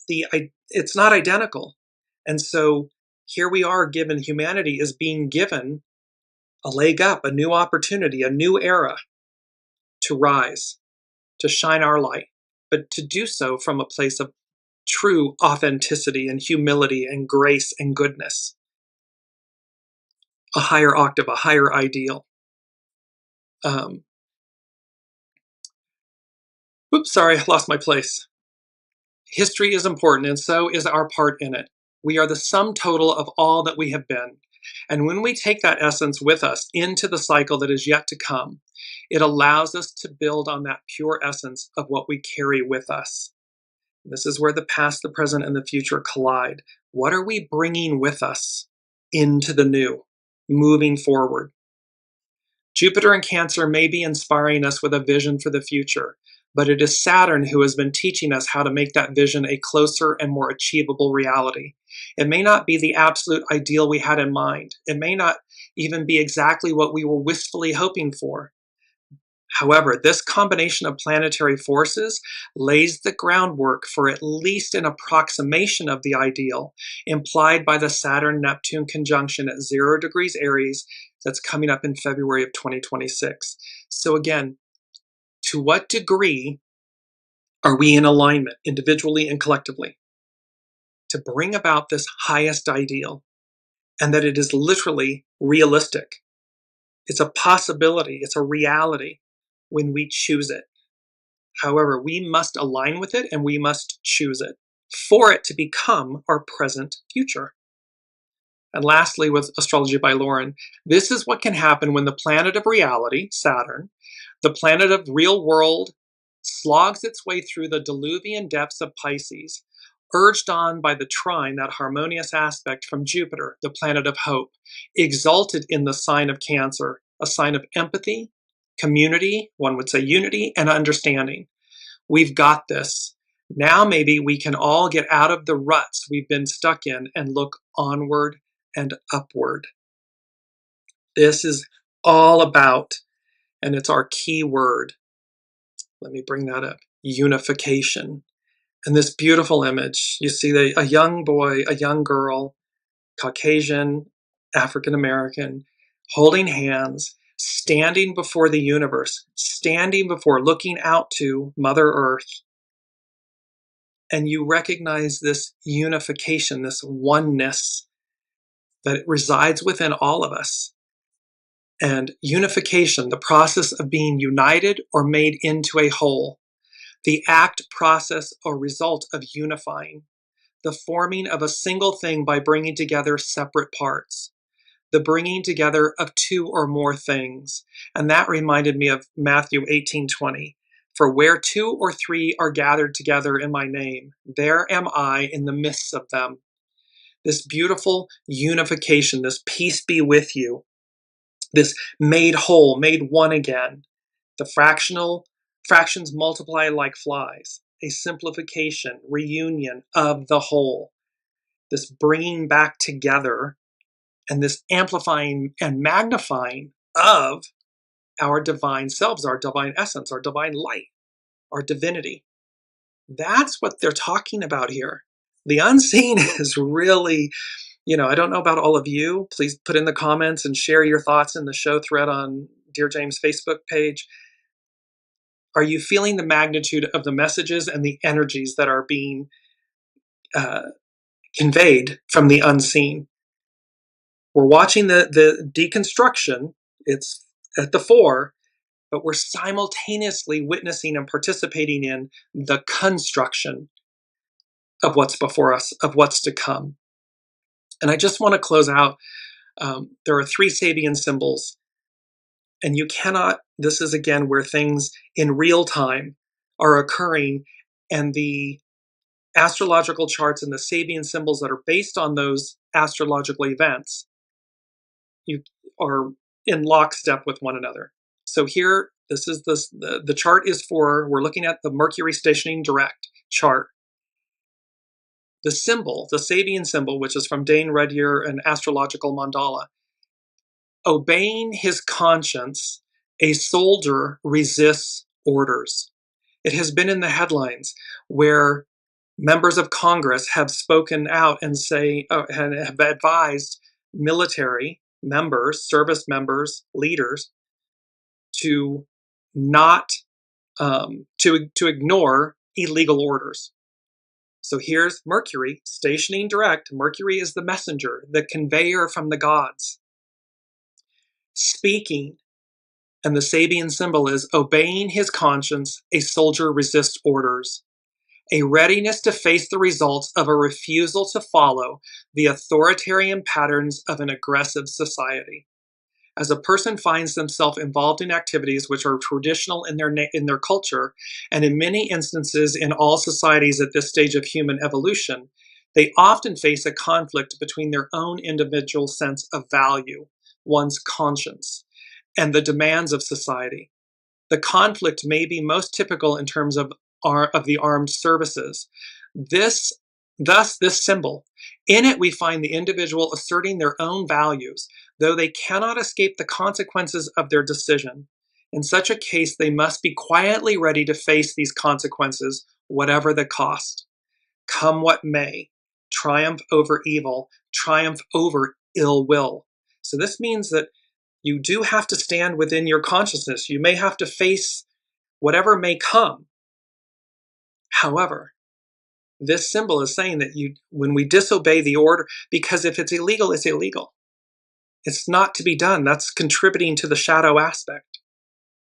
it's not identical. And so here we are given, humanity is being given a leg up, a new opportunity, a new era to rise, to shine our light, but to do so from a place of true authenticity and humility and grace and goodness. A higher octave, a higher ideal. Oops, sorry, I lost my place. History is important, and so is our part in it. We are the sum total of all that we have been. And when we take that essence with us into the cycle that is yet to come, it allows us to build on that pure essence of what we carry with us. This is where the past, the present, and the future collide. What are we bringing with us into the new, moving forward? Jupiter in Cancer may be inspiring us with a vision for the future, but it is Saturn who has been teaching us how to make that vision a closer and more achievable reality. It may not be the absolute ideal we had in mind. It may not even be exactly what we were wistfully hoping for. However, this combination of planetary forces lays the groundwork for at least an approximation of the ideal implied by the Saturn-Neptune conjunction at 0 degrees Aries that's coming up in February of 2026. So again, to what degree are we in alignment, individually and collectively, to bring about this highest ideal, and that it is literally realistic? It's a possibility, it's a reality when we choose it. However, we must align with it and we must choose it for it to become our present future. And lastly, with Astrology by Lauren, this is what can happen when the planet of reality, Saturn, the planet of real world, slogs its way through the diluvian depths of Pisces, urged on by the trine, that harmonious aspect from Jupiter, the planet of hope, exalted in the sign of Cancer, a sign of empathy, community, one would say unity, and understanding. We've got this. Now maybe we can all get out of the ruts we've been stuck in and look onward and upward. This is all about, and it's our key word. Let me bring that up. Unification. And this beautiful image, you see a young boy, a young girl, Caucasian, African American, holding hands, standing before the universe, standing before, looking out to Mother Earth. And you recognize this unification, this oneness that resides within all of us. And unification, the process of being united or made into a whole. the act, process, or result of unifying, the forming of a single thing by bringing together separate parts, the bringing together of two or more things. And that reminded me of Matthew 18:20. For where two or three are gathered together in my name, there am I in the midst of them. This beautiful unification, this peace be with you, this made whole, made one again. The fractions multiply like flies, a simplification, reunion of the whole. This bringing back together and this amplifying and magnifying of our divine selves, our divine essence, our divine light, our divinity. That's what they're talking about here. The unseen is really, I don't know about all of you. Please put in the comments and share your thoughts in the show thread on Dearjames' Facebook page. Are you feeling the magnitude of the messages and the energies that are being conveyed from the unseen? We're watching the deconstruction. It's at the fore, but we're simultaneously witnessing and participating in the construction of what's before us, of what's to come. And I just want to close out. There are 3 Sabian symbols, and you cannot, this is again where things in real time are occurring, and the astrological charts and the Sabian symbols that are based on those astrological events you are in lockstep with one another. So here, this is the chart is for, we're looking at the Mercury stationing direct chart. The symbol, the Sabian symbol, which is from Dane Redyer and Astrological Mandala, obeying his conscience, a soldier resists orders. It has been in the headlines where members of Congress have spoken out and and have advised military members, service members, leaders to not to ignore illegal orders. So here's Mercury stationing direct. Mercury is the messenger, the conveyor from the gods, speaking. And the Sabian symbol is obeying his conscience, a soldier resists orders. A readiness to face the results of a refusal to follow the authoritarian patterns of an aggressive society. As a person finds themselves involved in activities which are traditional in their culture, and in many instances in all societies at this stage of human evolution, they often face a conflict between their own individual sense of value, one's conscience, and the demands of society. The conflict may be most typical in terms of the armed services. Thus, this symbol. In it, we find the individual asserting their own values, though they cannot escape the consequences of their decision. In such a case, they must be quietly ready to face these consequences, whatever the cost. Come what may, triumph over evil, triumph over ill will. So this means that you do have to stand within your consciousness. You may have to face whatever may come. However, this symbol is saying that when we disobey the order, because if it's illegal, it's illegal. It's not to be done. That's contributing to the shadow aspect.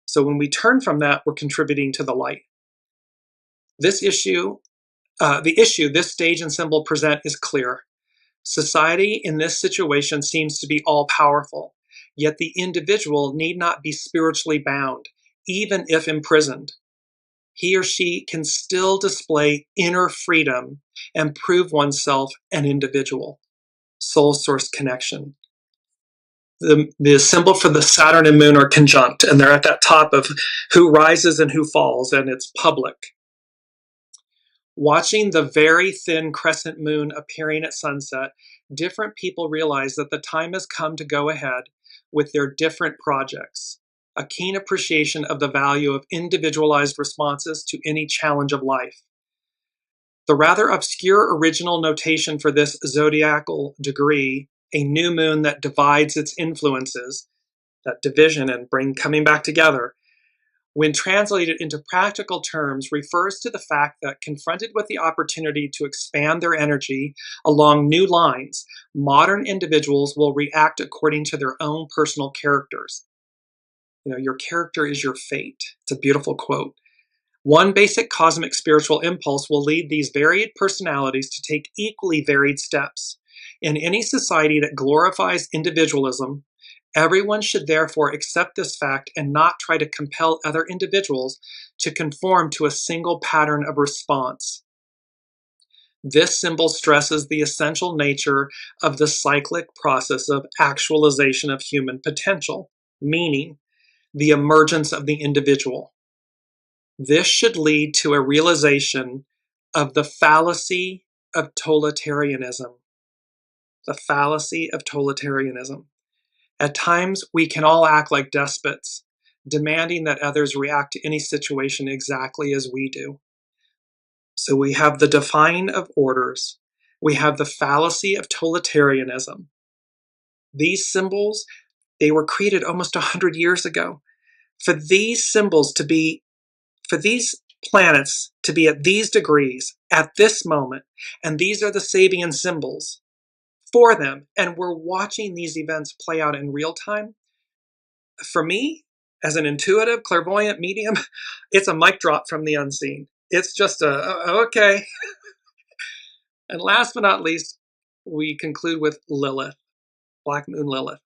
So when we turn from that, we're contributing to the light. This issue, this stage and symbol present is clear. Society in this situation seems to be all-powerful, yet the individual need not be spiritually bound, even if imprisoned. He or she can still display inner freedom and prove oneself an individual. Soul source connection. The symbol for the Saturn and Moon are conjunct, and they're at that top of who rises and who falls, and it's public. Watching the very thin crescent moon appearing at sunset, different people realize that the time has come to go ahead with their different projects. A keen appreciation of the value of individualized responses to any challenge of life. The rather obscure original notation for this zodiacal degree, a new moon that divides its influences, that division and coming back together, when translated into practical terms, refers to the fact that confronted with the opportunity to expand their energy along new lines, modern individuals will react according to their own personal characters. Your character is your fate. It's a beautiful quote. One basic cosmic spiritual impulse will lead these varied personalities to take equally varied steps. In any society that glorifies individualism, everyone should therefore accept this fact and not try to compel other individuals to conform to a single pattern of response. This symbol stresses the essential nature of the cyclic process of actualization of human potential, meaning the emergence of the individual. This should lead to a realization of the fallacy of totalitarianism. The fallacy of totalitarianism. At times, we can all act like despots, demanding that others react to any situation exactly as we do. So we have the defying of orders. We have the fallacy of totalitarianism. These symbols, they were created almost 100 years ago. For these symbols to be, for these planets to be at these degrees, at this moment, and these are the Sabian symbols for them, and we're watching these events play out in real time. For me, as an intuitive, clairvoyant medium, it's a mic drop from the unseen. It's just okay. And last but not least, we conclude with Lilith, Black Moon Lilith,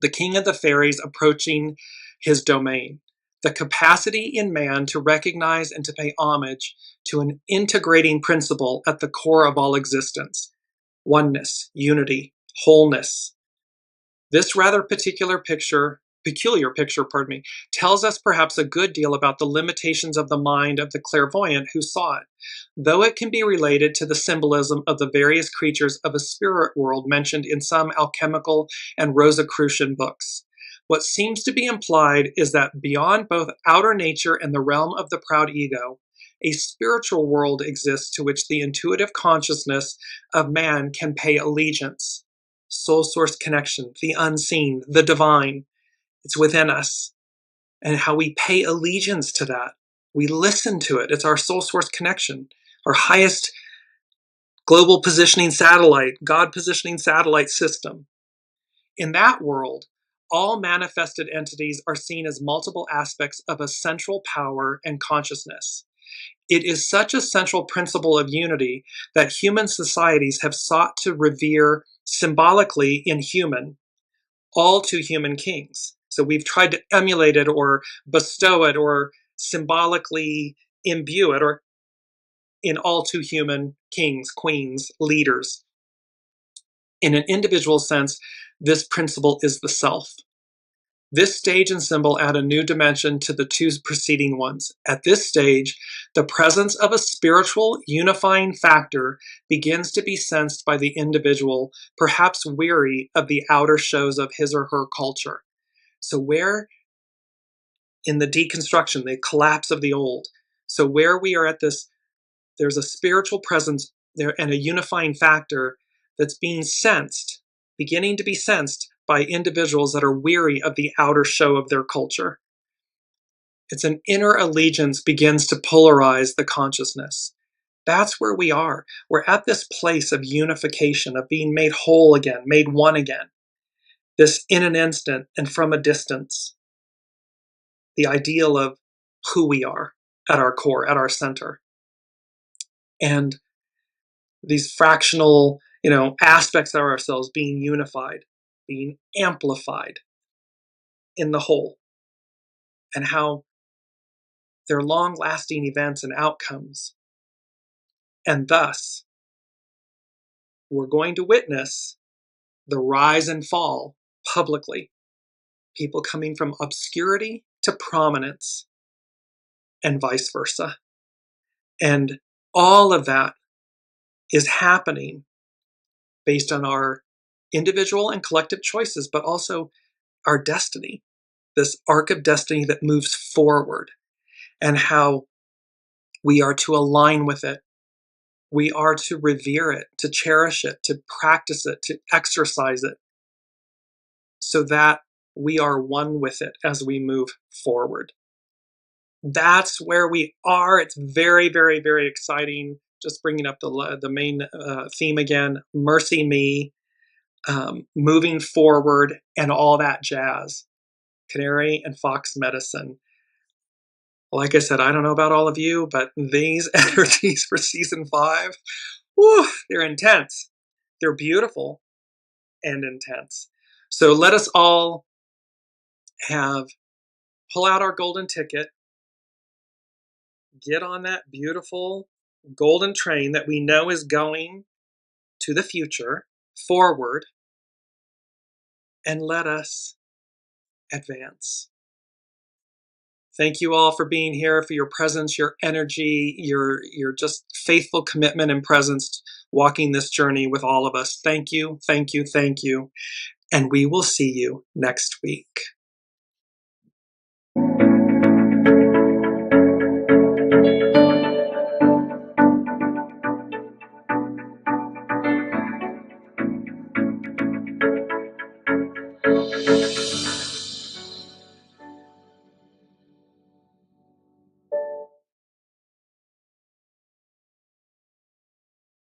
the king of the fairies approaching his domain. The capacity in man to recognize and to pay homage to an integrating principle at the core of all existence. Oneness, unity, wholeness. This rather peculiar picture, tells us perhaps a good deal about the limitations of the mind of the clairvoyant who saw it, though it can be related to the symbolism of the various creatures of a spirit world mentioned in some alchemical and Rosicrucian books. What seems to be implied is that beyond both outer nature and the realm of the proud ego, a spiritual world exists to which the intuitive consciousness of man can pay allegiance. Soul source connection, the unseen, the divine. It's within us. And how we pay allegiance to that. We listen to it. It's our soul source connection, our highest global positioning satellite, God positioning satellite system. In that world, all manifested entities are seen as multiple aspects of a central power and consciousness. It is such a central principle of unity that human societies have sought to revere symbolically in human, all too human kings. So we've tried to emulate it or bestow it or symbolically imbue it or in all too human kings, queens, leaders. In an individual sense, this principle is the self. This stage and symbol add a new dimension to the two preceding ones. At this stage, the presence of a spiritual unifying factor begins to be sensed by the individual, perhaps weary of the outer shows of his or her culture. So where in the deconstruction, the collapse of the old, so where we are at this, there's a spiritual presence there and a unifying factor that's being sensed, beginning to be sensed by individuals that are weary of the outer show of their culture. It's an inner allegiance begins to polarize the consciousness. That's where we are. We're at this place of unification, of being made whole again, made one again. This in an instant and from a distance. The ideal of who we are at our core, at our center. And these fractional, aspects of ourselves being unified, being amplified in the whole, and how they're long-lasting events and outcomes. And thus, we're going to witness the rise and fall publicly, people coming from obscurity to prominence, and vice versa. And all of that is happening based on our individual and collective choices, but also our destiny, this arc of destiny that moves forward, and how we are to align with it. We are to revere it, to cherish it, to practice it, to exercise it, so that we are one with it as we move forward. That's where we are. It's very, very, very exciting. Just bringing up the main theme again, Mercy Me, moving forward, and all that jazz. Canary and Fox Medicine. Like I said, I don't know about all of you, but these energies for season 5, whew, they're intense. They're beautiful and intense. So let us all pull out our golden ticket, get on that beautiful golden train that we know is going to the future, forward, and let us advance. Thank you all for being here, for your presence, your energy, your just faithful commitment and presence walking this journey with all of us. Thank you, thank you, thank you. And we will see you next week.